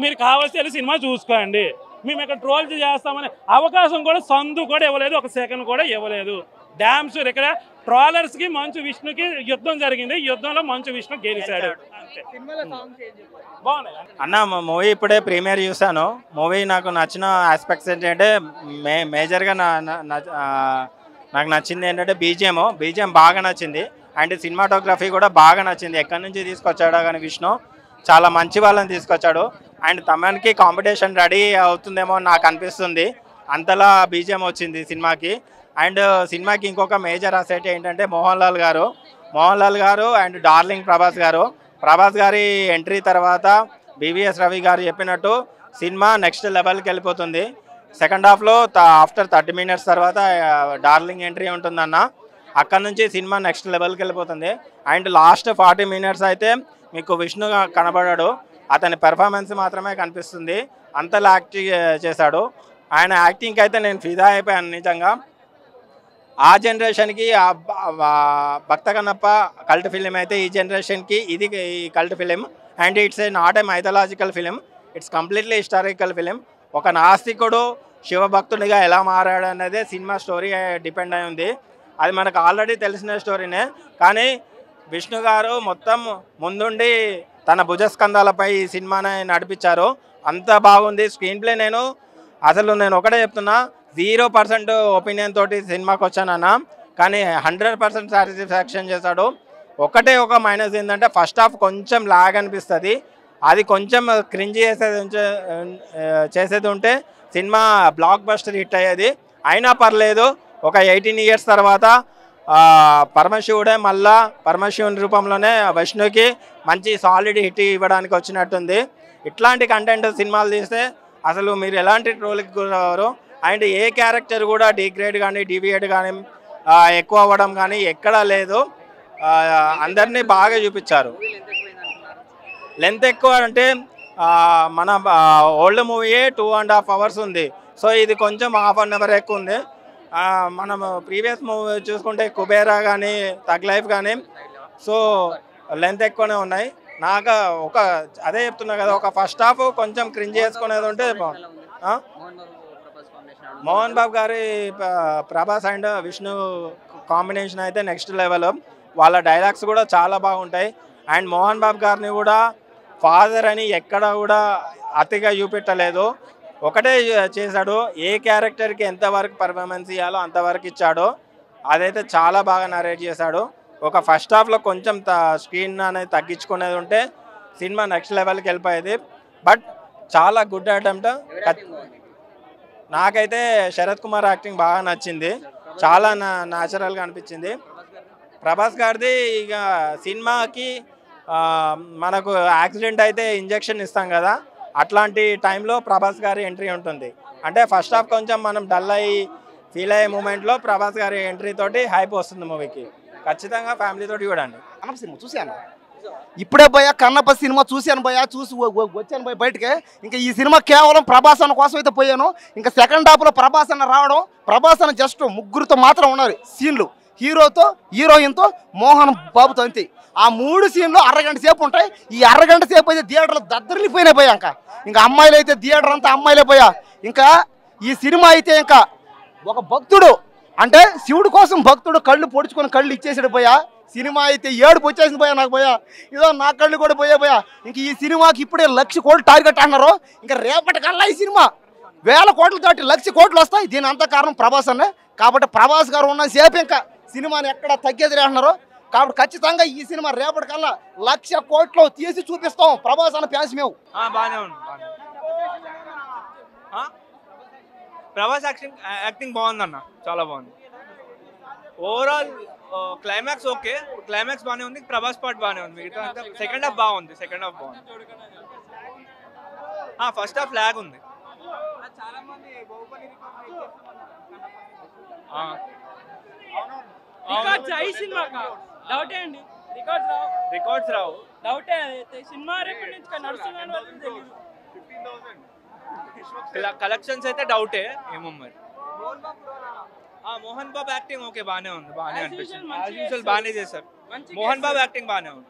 మీరు కావాల్సి వెళ్ళి సినిమా చూసుకోండి. మేము ఇక్కడ ట్రోల్ చేస్తామని అవకాశం కూడా సందు కూడా ఇవ్వలేదు, ఒక సెకండ్ కూడా ఇవ్వలేదు. డ్యామ్ షూర్ ఇక్కడ ట్రోలర్స్కి మంచు విష్ణుకి యుద్ధం జరిగింది, యుద్ధంలో మంచు విష్ణు గెలిచాడు. అన్న మూవీ ఇప్పుడే ప్రీమియర్ చూసాను. మూవీ నాకు నచ్చిన ఆస్పెక్ట్స్ ఏంటంటే మేజర్గా నాకు నచ్చింది ఏంటంటే బీజిఎం బాగా నచ్చింది. అండ్ సినిమాటోగ్రఫీ కూడా బాగా నచ్చింది. ఎక్కడి నుంచి తీసుకొచ్చాడో కానీ విష్ణు చాలా మంచి వాళ్ళని తీసుకొచ్చాడు. అండ్ తమన్కి కాంపిటీషన్ రెడీ అవుతుందేమో నాకు అనిపిస్తుంది, అంతలా బీజిఎం వచ్చింది సినిమాకి. అండ్ సినిమాకి ఇంకొక మేజర్ అసెట్ ఏంటంటే మోహన్ లాల్ గారు అండ్ డార్లింగ్ ప్రభాస్ గారి ఎంట్రీ తర్వాత బీవీఎస్ రవి గారు చెప్పినట్టు సినిమా నెక్స్ట్ లెవెల్కి వెళ్ళిపోతుంది. సెకండ్ హాఫ్లో ఆఫ్టర్ 30 minutes తర్వాత డార్లింగ్ ఎంట్రీ ఉంటుందన్న, అక్కడ నుంచి సినిమా నెక్స్ట్ లెవెల్కి వెళ్ళిపోతుంది. అండ్ లాస్ట్ 40 minutes అయితే మీకు విష్ణు కనబడాడు, అతని పెర్ఫార్మెన్స్ మాత్రమే కనిపిస్తుంది, అంతలా యాక్ట్ చేశాడు. ఆయన యాక్టింగ్కి అయితే నేను ఫిదా అయిపోయాను నిజంగా. ఆ జనరేషన్కి భక్త కన్నప్ప కల్ట్ ఫిలిం అయితే ఈ జనరేషన్కి ఇది cult film. And it's not a mythological film, it's completely historical film. ఒక నాస్తికుడు శివభక్తునిగా ఎలా మారాడు అనేది సినిమా స్టోరీ డిపెండ్ అయి ఉంది. అది మనకు ఆల్రెడీ తెలిసిన స్టోరీనే, కానీ విష్ణు గారు మొత్తం ముందుండి తన భుజస్కంధాలపై ఈ సినిమాని నడిపించారు. అంత బాగుంది స్క్రీన్ ప్లే. నేను ఒకటే చెప్తున్నా, 0% ఒపీనియన్ తోటి సినిమాకి వచ్చానన్న, కానీ 100% సాటిస్ఫాక్షన్ చేశాడు. ఒక మైనస్ ఏంటంటే ఫస్ట్ హాఫ్ కొంచెం లాగ్ అనిపిస్తుంది, అది కొంచెం క్రింజ్ చేసేది ఉంటే సినిమా బ్లాక్ బస్టర్ హిట్ అయ్యేది. అయినా పర్లేదు, ఒక 18 years తర్వాత పరమశివుడే మళ్ళా పరమశివుని రూపంలోనే విష్ణుకి మంచి సాలిడ్ హిట్ ఇవ్వడానికి వచ్చినట్టుంది. ఇట్లాంటి కంటెంట్ సినిమాలు తీస్తే అసలు మీరు ఎలాంటి ట్రోల్కి గురవరు. అండ్ ఏ క్యారెక్టర్ కూడా డిగ్రేడ్ కానీ డివియేట్ కానీ ఎక్కువ అవ్వడం కానీ ఎక్కడా లేదు, అందరినీ బాగా చూపించారు. లెంత్ ఎక్కువ అంటే మన ఓల్డ్ మూవీయే 2.5 hours ఉంది, సో ఇది కొంచెం 1/2 hour ఎక్కువ ఉంది. మనం ప్రీవియస్ మూవీ చూసుకుంటే కుబేరా కానీ తగ్ లైఫ్ కానీ సో లెంత్ ఎక్కువనే ఉన్నాయి. నాకు అదే చెప్తున్నా కదా, ఒక ఫస్ట్ హాఫ్ కొంచెం క్రింజ్ చేసుకునేది ఉంటే మోహన్ బాబు గారి ప్రభాస్ అండ్ విష్ణు కాంబినేషన్ అయితే నెక్స్ట్ లెవెల్. వాళ్ళ డైలాగ్స్ కూడా చాలా బాగుంటాయి. అండ్ మోహన్ బాబు గారిని కూడా ఫాదర్ అని ఎక్కడ కూడా అతిగా చూపెట్టలేదు, ఒకటే చేశాడు. ఏ క్యారెక్టర్కి ఎంతవరకు పర్ఫార్మెన్స్ ఇవ్వాలో అంతవరకు ఇచ్చాడు, అదైతే చాలా బాగా నరేట్ చేశాడు. ఒక ఫస్ట్ హాఫ్లో కొంచెం స్క్రీన్ అనేది తగ్గించుకునేది ఉంటే సినిమా నెక్స్ట్ లెవెల్కి వెళ్ళిపోయేది. బట్ చాలా గుడ్ అటెంప్ట్. నాకైతే శరత్ కుమార్ యాక్టింగ్ బాగా నచ్చింది, చాలా న్యాచురల్గా అనిపించింది. ప్రభాస్ గారిది ఇక సినిమాకి మనకు యాక్సిడెంట్ అయితే ఇంజెక్షన్ ఇస్తాం కదా, అట్లాంటి టైంలో ప్రభాస్ గారి ఎంట్రీ ఉంటుంది. అంటే ఫస్ట్ హాఫ్ కొంచెం మనం డల్ అయ్యి ఫీల్ అయ్యే మూమెంట్లో ప్రభాస్ గారి ఎంట్రీ తోటి హైప్ వస్తుంది మూవీకి. ఖచ్చితంగా ఫ్యామిలీతో చూడండి. కన్నప్ప సినిమా చూశాను, ఇప్పుడే భయ్యా కన్నప్ప సినిమా చూశాను భయ్యా, చూసి వచ్చాను భయ్య బయటకే. ఇంకా ఈ సినిమా కేవలం ప్రభాస్ అన్న కోసం అయితే పోయాను. ఇంకా సెకండ్ హాఫ్లో ప్రభాస్ అన్న రావడం, ప్రభాస్ అన్న జస్ట్ ముగ్గురుతో మాత్రం ఉన్నారు సీన్లు, హీరోతో హీరోయిన్తో మోహన్ బాబుతో అంతే. ఆ 3 సీన్లు అరగంట సేపు ఉంటాయి. ఈ అరగంట సేపు అయితే థియేటర్లో దద్దరిల్లిపోయినాయి పోయా. ఇంకా అమ్మాయిలు అయితే థియేటర్ అంతా అమ్మాయిలే పోయా. ఇంకా ఈ సినిమా అయితే ఇంకా ఒక భక్తుడు అంటే శివుడు కోసం భక్తుడు కళ్ళు పొడుచుకొని కళ్ళు ఇచ్చేసాడు పోయా. సినిమా అయితే ఏడుపు వచ్చేసింది పోయా నాకు పోయా, ఇదో నా కళ్ళు కూడా పోయా. ఇంక ఈ సినిమాకి ఇప్పుడే 1,00,000 కోట్లు టార్గెట్ అన్నారు. ఇంకా రేపటికల్లా ఈ సినిమా 1,000 కోట్లు దాటి 1,00,000 కోట్లు వస్తాయి. దీని అంతా కారణం ప్రభాస్ అనే. కాబట్టి ప్రభాస్ గారు ఉన్న సేపు ఇంకా సినిమాని ఎక్కడ తగ్గేది అంటున్నారు. కాబట్టి ఖచ్చితంగా ఈ సినిమా రేపటికల్లా 1,00,000 కోట్లు తీసి చూపిస్తాం ప్రభాస్ అన్న ఫ్యాన్స్ మేము. బాగానే ఉంది. ప్రభాస్ యాక్టింగ్ బాగుందన్న, చాలా బాగుంది. ఓవరాల్ క్లైమాక్స్ ఓకే, క్లైమాక్స్ బాగానే ఉంది, ప్రభాస్ పార్ట్ బాగానే ఉంది. మిగతా సెకండ్ హాఫ్ బాగుంది. ఫస్ట్ హాఫ్ లాగ్ ఉంది. రికార్డ్స్ రావు డౌటే సినిమా రేపటి నుంచి నడుస్తుందని వాళ్ళకి తెలియదు. కలెక్షన్స్ అయితే డౌటే ఏమో మరి. మోహన్ బాబు యాక్టింగ్ ఓకే బాగానే ఉంది, బాగానే అనిపిస్తుంది. యాజ్ యూజువల్ బాగానే చేశారు. మోహన్ బాబు యాక్టింగ్ బాగానే ఉంది.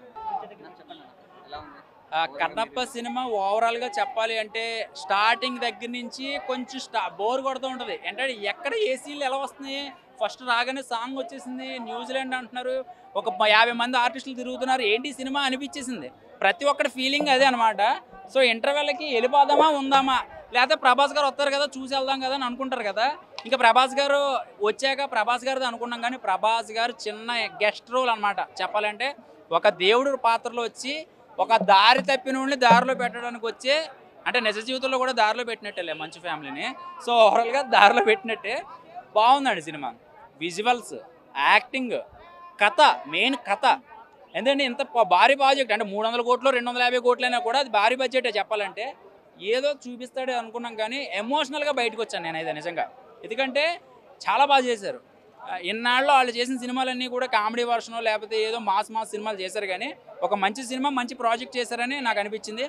కన్నప్ప సినిమా ఓవరాల్ గా చెప్పాలి అంటే స్టార్టింగ్ దగ్గర నుంచి కొంచెం బోర్ కొడుతూ ఉంటది. అంటే ఎక్కడ ఏసీలు ఎలా వస్తున్నాయి, ఫస్ట్ రాగానే సాంగ్ వచ్చేసింది, న్యూజిలాండ్ అంటున్నారు, ఒక 50 మంది ఆర్టిస్టులు తిరుగుతున్నారు, ఏంటి సినిమా అనిపించేసింది. ప్రతి ఒక్కటి ఫీలింగ్ అదే అనమాట. సో ఇంటర్వెల్కి వెళ్ళిపోదామా ఉందామా, లేకపోతే ప్రభాస్ గారు వస్తారు కదా చూసి వెళ్దాం కదా అని అనుకుంటారు కదా. ఇంకా ప్రభాస్ గారు వచ్చాక ప్రభాస్ గారిది అనుకున్నాం, కానీ ప్రభాస్ గారు చిన్న గెస్ట్ రోల్ అనమాట. చెప్పాలంటే ఒక దేవుడు పాత్రలో వచ్చి ఒక దారి తప్పిన వాళ్ళని దారిలో పెట్టడానికి వచ్చే, అంటే నిజ జీవితంలో కూడా దారిలో పెట్టినట్టేలే మంచి ఫ్యామిలీని. సో ఓవరాల్గా దారిలో పెట్టినట్టే బాగుందండి సినిమా. విజువల్స్, యాక్టింగ్, కథ, మెయిన్ కథ. ఎందుకంటే ఇంత భారీ ప్రాజెక్ట్ అంటే 300 కోట్లు 250 కోట్లైనా కూడా అది భారీ బడ్జెటే చెప్పాలంటే. ఏదో చూపిస్తాడే అనుకున్నాం కానీ ఎమోషనల్గా బయటకు వచ్చాను నేనైతే నిజంగా. ఎందుకంటే చాలా బాగా చేశారు. ఇన్నాళ్ళు వాళ్ళు చేసిన సినిమాలన్నీ కూడా కామెడీ వర్షనో లేకపోతే ఏదో మాస్ సినిమాలు చేశారు, కానీ ఒక మంచి సినిమా మంచి ప్రాజెక్ట్ చేశారని నాకు అనిపించింది.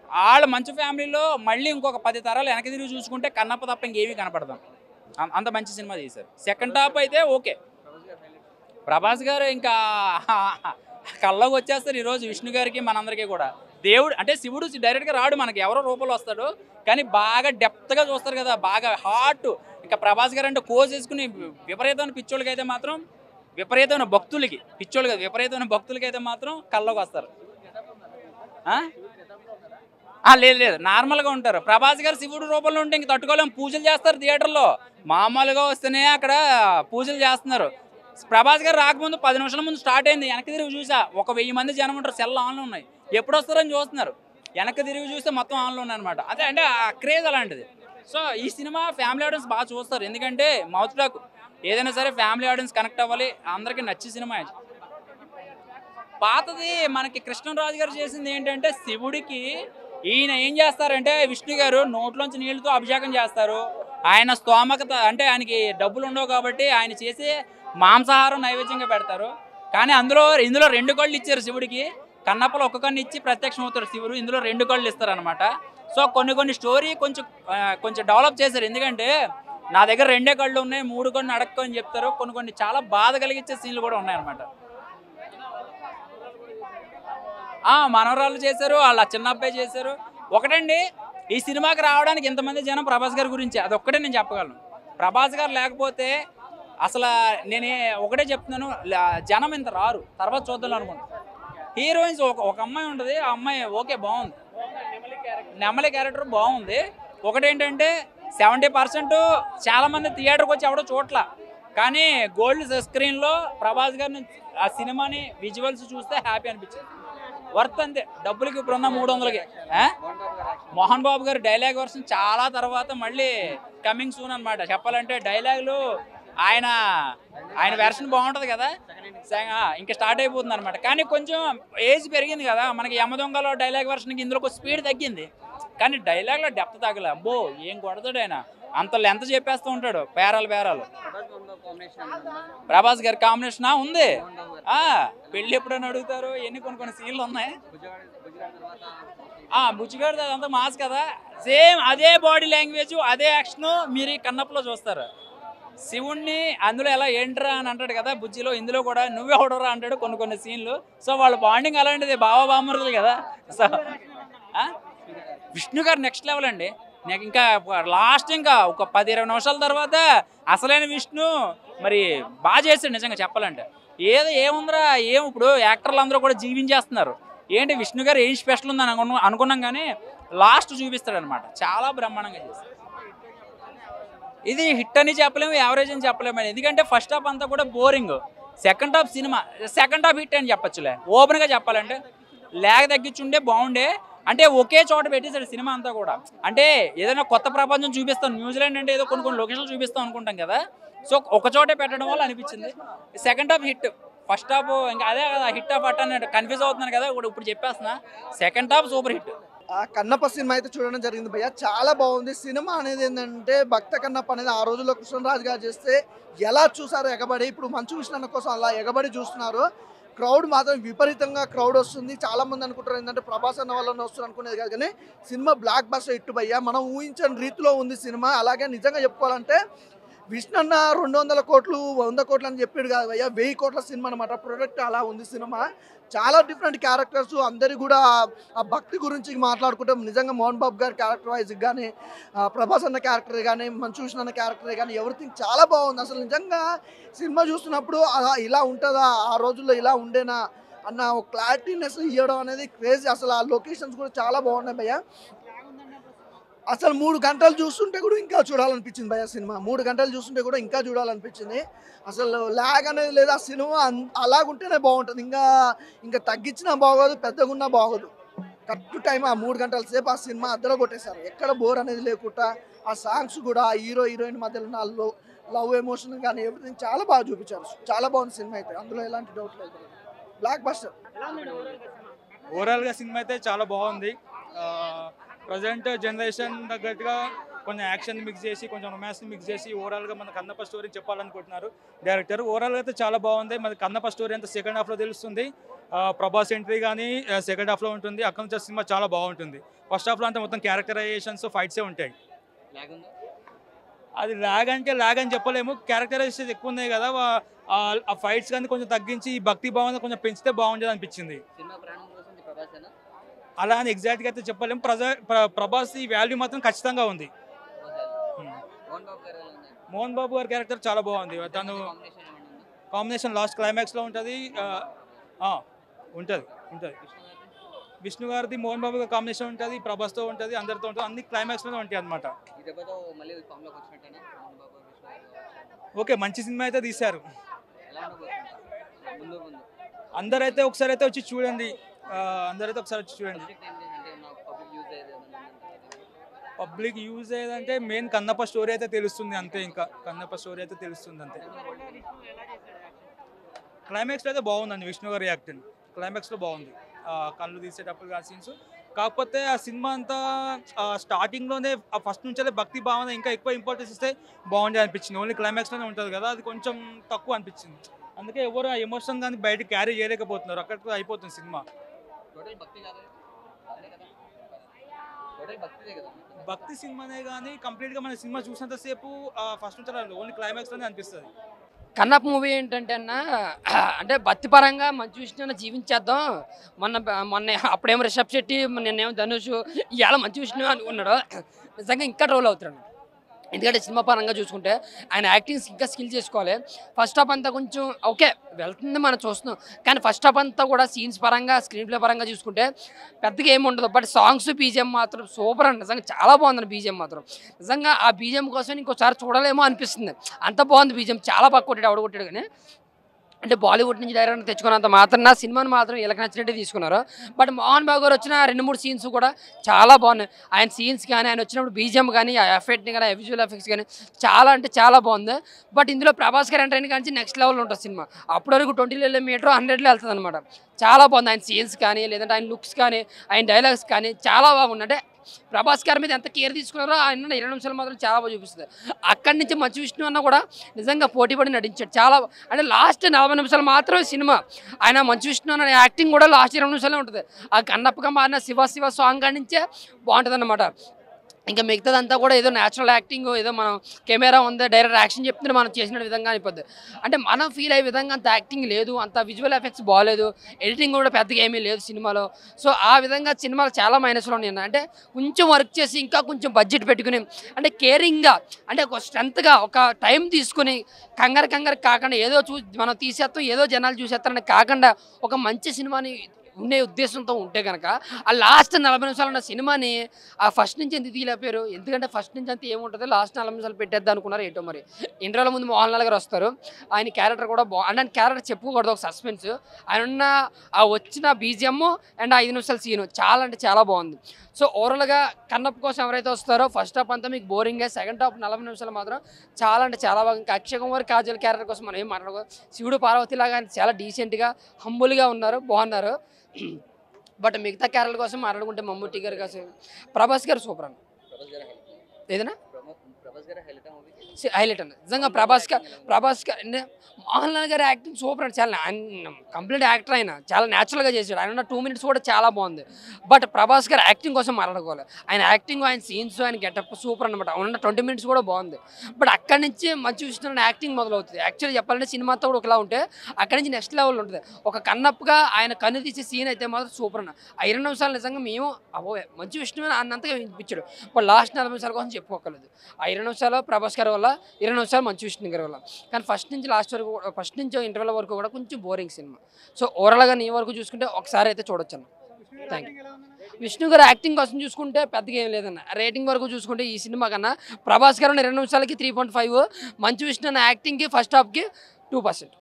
వాళ్ళ మంచి ఫ్యామిలీలో మళ్ళీ ఇంకొక 10 తరాలు వెనక్కి తిరిగి చూసుకుంటే కన్నప్ప తప్ప ఇంకేమీ కనపడదాం, అంత మంచి సినిమా చేశారు. సెకండ్ హాఫ్ అయితే ఓకే. ప్రభాస్ గారు ఇంకా కళ్ళకు వచ్చేస్తారు ఈరోజు విష్ణు గారికి మనందరికీ కూడా. దేవుడు అంటే శివుడు డైరెక్ట్గా రాడు, మనకి ఎవరో రూపంలో వస్తాడు, కానీ బాగా డెప్త్గా చూస్తారు కదా, బాగా హార్ట్. ఇంకా ప్రభాస్ గారు అంటే కోజ్ వేసుకుని విపరీతమైన పిచ్చోళ్ళకి అయితే మాత్రం, విపరీతమైన భక్తులకి, పిచ్చోళ్ళు కదా విపరీతమైన భక్తులకి అయితే మాత్రం కళ్ళకు వస్తారు. లేదు నార్మల్గా ఉంటారు. ప్రభాస్ గారు శివుడు రూపంలో ఉంటే ఇంక తట్టుకోలేము, పూజలు చేస్తారు థియేటర్లో. మామూలుగా వస్తేనే అక్కడ పూజలు చేస్తున్నారు. ప్రభాస్ గారు రాకముందు 10 నిమిషాల ముందు స్టార్ట్ అయింది, వెనక్కి తిరిగి చూసా ఒక 1000 మంది జనం ఉంటారు, సెల్ ఆన్లో ఉన్నాయి, ఎప్పుడు వస్తారని చూస్తున్నారు. వెనక్కి తిరిగి చూస్తే మొత్తం ఆన్లో ఉన్నాయి అనమాట. అదే అంటే ఆ క్రేజ్ అలాంటిది. సో ఈ సినిమా ఫ్యామిలీ ఆడియన్స్ బాగా చూస్తారు, ఎందుకంటే మౌత్ టాక్ ఏదైనా సరే ఫ్యామిలీ ఆడియన్స్ కనెక్ట్ అవ్వాలి, అందరికీ నచ్చే సినిమా. పాతది మనకి కృష్ణరాజు గారు చేసింది ఏంటంటే శివుడికి ఈయన ఏం చేస్తారంటే విష్ణు గారు నోట్లోంచి నీళ్ళతో అభిషేకం చేస్తారు. ఆయన స్తోమకత అంటే ఆయనకి డబ్బులు ఉండవు కాబట్టి ఆయన చేసే మాంసాహారం నైవేద్యంగా పెడతారు. కానీ ఇందులో 2 కళ్ళు ఇచ్చారు శివుడికి. కన్నప్పలో 1 కన్ను ఇచ్చి ప్రత్యక్షం అవుతారు శివుడు, ఇందులో 2 కళ్ళు ఇస్తారు అనమాట. సో కొన్ని స్టోరీ కొంచెం డెవలప్ చేశారు. ఎందుకంటే నా దగ్గర 2 కళ్ళు ఉన్నాయి, 3 కళ్ళు అడక్కు అని చెప్తారు. కొన్ని చాలా బాధ కలిగించే సీన్లు కూడా ఉన్నాయన్నమాట. మనవరాళ్ళు చేశారు, వాళ్ళ చిన్న అబ్బాయి చేశారు. ఒకటండి, ఈ సినిమాకి రావడానికి ఇంతమంది జనం ప్రభాస్ గారి గురించి, అదొక్కటే నేను చెప్పగలను. ప్రభాస్ గారు లేకపోతే అసలు నేను ఒకటే చెప్తున్నాను, జనం ఇంత రారు. తర్వాత చూద్దాం అనుకుంటాను. హీరోయిన్స్ ఒక అమ్మాయి ఉంటుంది, ఆ అమ్మాయి ఓకే బాగుంది, నెమలి క్యారెక్టర్ బాగుంది. ఒకటేంటంటే 70% చాలామంది థియేటర్కి వచ్చి ఎవడో చూడట్లా, కానీ గోల్డ్ స్క్రీన్లో ప్రభాస్ గారిని ఆ సినిమాని విజువల్స్ చూస్తే హ్యాపీ అనిపించింది. వర్త్ అంతే, డబ్బులకి ఇప్పుడు ఉన్న 300కి. మోహన్ బాబు గారు డైలాగ్ వర్షన్ చాలా తర్వాత మళ్ళీ కమింగ్ సూన్ అనమాట. చెప్పాలంటే డైలాగులు ఆయన వెర్షన్ బాగుంటుంది కదా, ఇంకా స్టార్ట్ అయిపోతుంది అనమాట. కానీ కొంచెం ఏజ్ పెరిగింది కదా, మనకి యమదొంగలో డైలాగ్ వర్షన్కి ఇందులో స్పీడ్ తగ్గింది, కానీ డైలాగ్లో డెప్త్ తగ్గలే. అబ్బో ఏం కొడతాడు ఆయన, అంత లెంత్ చెప్పేస్తూ ఉంటాడు, పేరాలు. ప్రభాస్ గారి కాంబినేషన్ ఉంది. పెళ్ళి ఎప్పుడైనా అడుగుతారు, కొన్ని సీన్లు ఉన్నాయి. బుచ్చిగాడు అదంతా మాస్ కదా, సేమ్ అదే బాడీ లాంగ్వేజ్ అదే యాక్షన్ మీరు ఈ కన్నప్పలో చూస్తారు. శివుణ్ణి అందులో ఎలా ఏంట్రా అని అంటాడు కదా బుజ్జిలో, ఇందులో కూడా నువ్వే ఓడరా అంటాడు కొన్ని సీన్లు. సో వాళ్ళ బాండింగ్ అలాంటిది, బావబామ్మరులు కదా. సో విష్ణు గారు నెక్స్ట్ లెవెల్ అండి. నాకు ఇంకా లాస్ట్ ఇంకా ఒక 10-20 నిమిషాల తర్వాత అసలైన విష్ణు మరి బాగా చేశాడు నిజంగా చెప్పాలంటే. ఏముందిరా ఇప్పుడు యాక్టర్లు అందరూ కూడా జీవించేస్తున్నారు, ఏంటి విష్ణు గారు ఏం స్పెషల్ ఉందని అనుకున్నాం, కానీ లాస్ట్ చూపిస్తాడు అనమాట. చాలా బ్రహ్మాండంగా చేస్తాడు. ఇది హిట్ అని చెప్పలేము, యావరేజ్ అని చెప్పలేము. ఎందుకంటే ఫస్ట్ హాఫ్ అంతా కూడా బోరింగ్, సెకండ్ హాఫ్ హిట్ అని చెప్పచ్చులే. ఓపెన్గా చెప్పాలంటే లేక తగ్గించుండే బాగుండే. అంటే ఒకే చోట పెట్టేసాడు సినిమా అంతా కూడా. అంటే ఏదైనా కొత్త ప్రపంచం చూపిస్తాం, న్యూజిలాండ్ అంటే ఏదో కొన్ని లొకేషన్లు చూపిస్తాం అనుకుంటాం కదా, సో ఒక చోటే పెట్టడం వల్ల అనిపించింది. Second half hit, first half ఇంకా అదే కదా హిట్ హాఫ్ అట్ అని కన్ఫ్యూజ్ అవుతున్నాను కదా ఇప్పుడు చెప్పేస్తున్నా. Second half super hit. Kannappa సినిమా అయితే చూడడం జరిగింది భయ్య, చాలా బాగుంది. సినిమా అనేది ఏంటంటే భక్త కన్నప్ప అనేది ఆ రోజుల్లో కృష్ణరాజు గారు చేస్తే ఎలా చూసారో ఎగబడి, ఇప్పుడు మంచు విష్ణు కోసం అలా ఎగబడి చూస్తున్నారు. క్రౌడ్ మాత్రం విపరీతంగా క్రౌడ్ వస్తుంది. చాలామంది అనుకుంటారు ఏంటంటే ప్రభాస్ అన్న వాళ్ళని వస్తుంది అనుకునేది కాదు, కానీ సినిమా బ్లాక్ బస్టర్ హిట్ భయ్యా. మనం ఊహించని రీతిలో ఉంది సినిమా. అలాగే నిజంగా చెప్పుకోవాలంటే విష్ణు అన్న 200 కోట్లు 100 కోట్లు అని చెప్పాడు కాదు భయ్యా, 1000 కోట్ల సినిమా అనమాట. ప్రొడక్ట్ అలా ఉంది సినిమా. చాలా డిఫరెంట్ క్యారెక్టర్స్, అందరి కూడా ఆ భక్తి గురించి మాట్లాడుకుంటాం. నిజంగా మోహన్ బాబు గారి క్యారెక్టర్ వైజ్ కానీ, ప్రభాస్ అన్న క్యారెక్టర్ కానీ, మంచు విష్ణు అన్న క్యారెక్టర్ కానీ ఎవ్రీథింగ్ చాలా బాగుంది. అసలు నిజంగా సినిమా చూస్తున్నప్పుడు ఇలా ఉంటుందా, ఆ రోజుల్లో ఇలా ఉండేనా అన్న ఒక క్లారిటీనెస్ ఇవ్వడం అనేది క్రేజీ. అసలు ఆ లొకేషన్స్ కూడా చాలా బాగున్నాయి భయ్యా. అసలు 3 గంటలు చూస్తుంటే కూడా ఇంకా చూడాలనిపించింది భయ్యా సినిమా. 3 గంటలు చూస్తుంటే కూడా ఇంకా చూడాలనిపించింది. అసలు ల్యాగ్ అనేది లేదు. ఆ సినిమా అలాగుంటేనే బాగుంటుంది. ఇంకా తగ్గించినా బాగోదు, పెద్దగా ఉన్నా బాగోదు. కరెక్ట్ టైం ఆ 3 గంటల సేపు ఆ సినిమా అద్దరో కొట్టేశారు. ఎక్కడ బోర్ అనేది లేకుండా ఆ సాంగ్స్ కూడా హీరో హీరోయిన్ మధ్యలో నాలో లవ్ ఎమోషన్ కానీ ఎవ్రీథింగ్ చాలా బాగా చూపించారు. చాలా బాగుంది సినిమా అయితే, అందులో ఎలాంటి డౌట్ లేదు. Block buster. ఓవరాల్గా సినిమా అయితే చాలా బాగుంది. ప్రజెంట్ జనరేషన్ తగ్గట్టుగా కొంచెం యాక్షన్ మిక్స్ చేసి, కొంచెం రొమాన్స్ మిక్స్ చేసి ఓవరాల్గా మన కన్నప్ప స్టోరీ చెప్పాలనుకుంటున్నారు డైరెక్టర్. ఓవరాల్గా అయితే చాలా బాగుంది. మన కన్నప్ప స్టోరీ అంతా సెకండ్ హాఫ్లో తెలుస్తుంది. ప్రభాస్ ఎంట్రీ కానీ సెకండ్ హాఫ్లో ఉంటుంది. అక్కడ నుంచి సినిమా చాలా బాగుంటుంది. ఫస్ట్ హాఫ్లో అంతా మొత్తం క్యారెక్టరైజేషన్స్, ఫైట్సే ఉంటాయి. అది ల్యాగ్ అంటే ల్యాగ్ అని చెప్పలేము. క్యారెక్టరైజేషన్స్ ఎక్కువ ఉన్నాయి కదా, ఆ ఫైట్స్ కానీ కొంచెం తగ్గించి ఈ భక్తి భావన కొంచెం పెంచితే బాగుంటుంది అనిపించింది. అలా అని ఎగ్జాక్ట్గా అయితే చెప్పలేము. ప్రభాస్ ఈ వాల్యూ మాత్రం ఖచ్చితంగా ఉంది. మోహన్ బాబు గారి క్యారెక్టర్ చాలా బాగుంది. తను కాంబినేషన్ లాస్ట్ క్లైమాక్స్లో ఉంటుంది. ఉంటుంది విష్ణు గారిది మోహన్ బాబు గారి కాంబినేషన్ ఉంటుంది, ప్రభాస్తో ఉంటుంది, అందరితో ఉంటుంది. అన్ని క్లైమాక్స్లోనే ఉంటాయి అనమాట. ఓకే, మంచి సినిమా అయితే తీశారు. అందరైతే ఒకసారి అయితే వచ్చి చూడండి. పబ్లిక్ యూజ్ అయ్యేదంటే మెయిన్ కన్నప్ప స్టోరీ అయితే తెలుస్తుంది అంతే. ఇంకా కన్నప్ప స్టోరీ అయితే తెలుస్తుంది అంతే. క్లైమాక్స్లో అయితే బాగుందండి విష్ణు గారి యాక్టింగ్. క్లైమాక్స్లో బాగుంది. కళ్ళు తీసేటప్పుడు ఆ సీన్స్. కాకపోతే ఆ సినిమా అంతా స్టార్టింగ్లోనే ఫస్ట్ నుంచే భక్తి భావన ఇంకా ఎక్కువ ఇంపార్టెన్స్ ఇస్తే బాగుండే అనిపించింది. ఓన్లీ క్లైమాక్స్లోనే ఉంటుంది కదా, అది కొంచెం తక్కువ అనిపించింది. అందుకే ఎవరు ఆ ఎమోషన్ కానీ బయట క్యారీ చేయలేకపోతున్నారు. అక్కడికి అయిపోతుంది సినిమా. భక్తి సినిమానే కానీ కంప్లీట్గా మన సినిమా చూసినంతసేపు ఫస్ట్ నుంచి ఓన్లీ క్లైమాక్స్లోనే అనిపిస్తుంది. కన్నప్ప మూవీ ఏంటంటే అన్న, అంటే భక్తిపరంగా మంచి విష్ణుని జీవించేద్దాం. మొన్న అప్పుడేమో రిషబ్ శెట్టి, నిన్నేమో ధనుష్, ఇవాళ మంచి విష్ణు అనుకున్నాడు. నిజంగా ఇంకా ట్రోల్ అవుతున్నాడు. ఎందుకంటే సినిమా పరంగా చూసుకుంటే ఆయన యాక్టింగ్ ఇంకా స్కిల్ చేసుకోవాలి. ఫస్ట్ హాఫ్ అంతా కొంచెం ఓకే వెళ్తుంది, మనం చూస్తున్నాం. కానీ ఫస్ట్ హాఫ్ అంతా కూడా సీన్స్ పరంగా, స్క్రీన్ ప్లే పరంగా చూసుకుంటే పెద్దగా ఏముండదు. బట్ సాంగ్స్, బీజిఎం మాత్రం సూపర్ అండి. నిజంగా చాలా బాగుంది బీజిఎం మాత్రం. నిజంగా ఆ బీజిఎం కోసం ఇంకోసారి చూడలేమో అనిపిస్తుంది. అంత బాగుంది బీజిఎం. చాలా బాగా కొట్టాడు, ఆవిడ కొట్టాడు. కానీ అంటే బాలీవుడ్ నుంచి డైరెక్టర్ తెచ్చుకున్నంత మాత్రం నా సినిమాని మాత్రం వీళ్ళకి నచ్చినట్టే తీసుకున్నారు. బట్ మోహన్ బాబు గారు వచ్చిన 2-3 సీన్స్ కూడా చాలా బాగున్నాయి. ఆయన సీన్స్ కానీ, ఆయన వచ్చినప్పుడు బీజిఎం కానీ, ఆ ఎఫెక్ట్ని కానీ, విజువల్ ఎఫెక్ట్స్ కానీ చాలా అంటే చాలా బాగుంది. బట్ ఇందులో ప్రభాస్ గారు ఎంటర్ అయిన కానీ నెక్స్ట్ లెవెల్ ఉంటుంది సినిమా. అప్పటి వరకు 20 మీటర్ 100లో వెళ్తుంది అనమాట. చాలా బాగుంది. ఆయన సీన్స్ కానీ, లేదంటే ఆయన లుక్స్ కానీ, ఆయన డైలాగ్స్ కానీ చాలా బాగుంది. అంటే ప్రభాస్ గారి మీద ఎంత కేర్ తీసుకున్నారో ఆయన 20 నిమిషాలు మాత్రం చాలా బాగా చూపిస్తుంది. అక్కడి నుంచి మంచు విష్ణు అన్న కూడా నిజంగా పోటీపడి నటించాడు. చాలా అంటే లాస్ట్ 40 నిమిషాలు మాత్రమే సినిమా. ఆయన మంచు విష్ణు అన్న యాక్టింగ్ కూడా లాస్ట్ 20 నిమిషాలే ఉంటుంది. ఆ కన్నప్పగా మారిన శివ శివ సాంగ్ కాడి నుంచే బాగుంటుంది అన్నమాట. ఇంకా మిగతాదంతా కూడా ఏదో న్యాచురల్ యాక్టింగ్, ఏదో మనం కెమెరా ఉంది, డైరెక్ట్ యాక్షన్ చెప్తుంటే మనం చేసిన విధంగా అయిపోద్ది. అంటే మనం ఫీల్ అయ్యే విధంగా అంత యాక్టింగ్ లేదు, అంత విజువల్ ఎఫెక్ట్స్ బాగాలేదు, ఎడిటింగ్ కూడా పెద్దగా ఏమీ లేదు సినిమాలో. సో ఆ విధంగా సినిమాలో చాలా మైనస్లో ఉన్నాయి. అంటే కొంచెం వర్క్ చేసి ఇంకా కొంచెం బడ్జెట్ పెట్టుకుని, అంటే కేరింగ్గా, అంటే ఒక స్ట్రెంత్గా, ఒక టైం తీసుకుని కంగారు కాకుండా ఏదో మనం తీసేస్తాం, ఏదో జనాలు చూసేస్తారని కాకుండా ఒక మంచి సినిమాని ఉండే ఉద్దేశంతో ఉంటే కనుక ఆ లాస్ట్ 40 నిమిషాలు ఉన్న సినిమాని ఆ ఫస్ట్ నుంచి ఎందుకు తీయలేపారు? ఎందుకంటే ఫస్ట్ నుంచి అంతా ఏముంటుంది, లాస్ట్ 40 నిమిషాలు పెట్టేద్దాం అనుకున్నారు ఏంటో మరి. ఇంటర్వ్యూల ముందు మోహన్ లాల్ గారు వస్తారు. ఆయన క్యారెక్టర్ కూడా అంటే క్యారెక్టర్ చెప్పుకోకూడదు, ఒక సస్పెన్స్. ఆయన ఉన్న ఆ వచ్చిన బీజిఎమ్ అండ్ 5 నిమిషాల సీను చాలా అంటే చాలా బాగుంది. సో ఓవరాల్గా కన్నప్ప కోసం ఎవరైతే వస్తారో ఫస్ట్ హాఫ్ అంతా మీకు బోరింగ్గా, సెకండ్ హాఫ్ 40 నిమిషాలు మాత్రం చాలా అంటే చాలా బాగా. ఇంకా అక్షయ్ కుమార్, కాజల్ క్యారెక్టర్ కోసం మనం ఏం మాట్లాడుకో, శివుడు పార్వతి లాగా చాలా డీసెంట్గా హంబుల్గా ఉన్నారు, బాగున్నారు. బట్ మిగతా క్యారెక్టర్ కోసం మాట్లాడుకుంటే మమ్ముట్టి గారు కోసం, ప్రభాస్ గారు సూపర్ అన్న. ఏదైనా హైలైట్ అన్న నిజంగా ప్రభాస్ అంటే మోహన్ లాల్ గారి యాక్టింగ్ సూపర్ అండి. చాలా కంప్లీట్ యాక్టర్ ఆయన చాలా న్యాచురల్గా చేశాడు. ఆయన 2 minutes కూడా చాలా బాగుంది. బట్ ప్రభాస్ గారు యాక్టింగ్ కోసం మాట్లాడుకోవాలి. ఆయన యాక్టింగ్, ఆయన సీన్స్, ఆయన గెటప్ సూపర్ అనమాట. ఉన్న 20 minutes కూడా బాగుంది. బట్ అక్కడి నుంచి మంచి విషయం యాక్టింగ్ మొదలవుతుంది. యాక్చువల్లీ చెప్పాలంటే సినిమాతో కూడా ఒకలా ఉంటే అక్కడి నుంచి నెక్స్ట్ లెవెల్ ఉంటుంది. ఒక కన్నప్పగా ఆయన కన్ను తీసే సీన్ అయితే మాత్రం సూపర్ అన్న. ఆ 20 నిమిషాలు నిజంగా మేము మంచి విషయమే అన్నంతగా వినిపించాడు. ఇప్పుడు లాస్ట్ 40 నిమిషాల కోసం చెప్పుకోగలదు. ఆ 20 నిమిషాలు ప్రభాస్ గారి వల్ల, 20 నిమిషాలు మంచి విష్ణు గారి వల్ల. కానీ ఫస్ట్ నుంచి లాస్ట్ వరకు, ఫస్ట్ నుంచి ఇంటర్వెల్ వరకు కూడా కొంచెం బోరింగ్ సినిమా. సో ఓవరాల్గా నీ వరకు చూసుకుంటే ఒకసారి అయితే చూడొచ్చు అన్న. Thank you. విష్ణు గారు యాక్టింగ్ కోసం చూసుకుంటే పెద్దగా ఏం లేదన్న. రేటింగ్ వరకు చూసుకుంటే ఈ సినిమా కన్నా ప్రభాస్ గారు 20 నిమిషాలకి 3.5, మంచి విష్ణు అన్న యాక్టింగ్కి ఫస్ట్ హాఫ్కి 2%.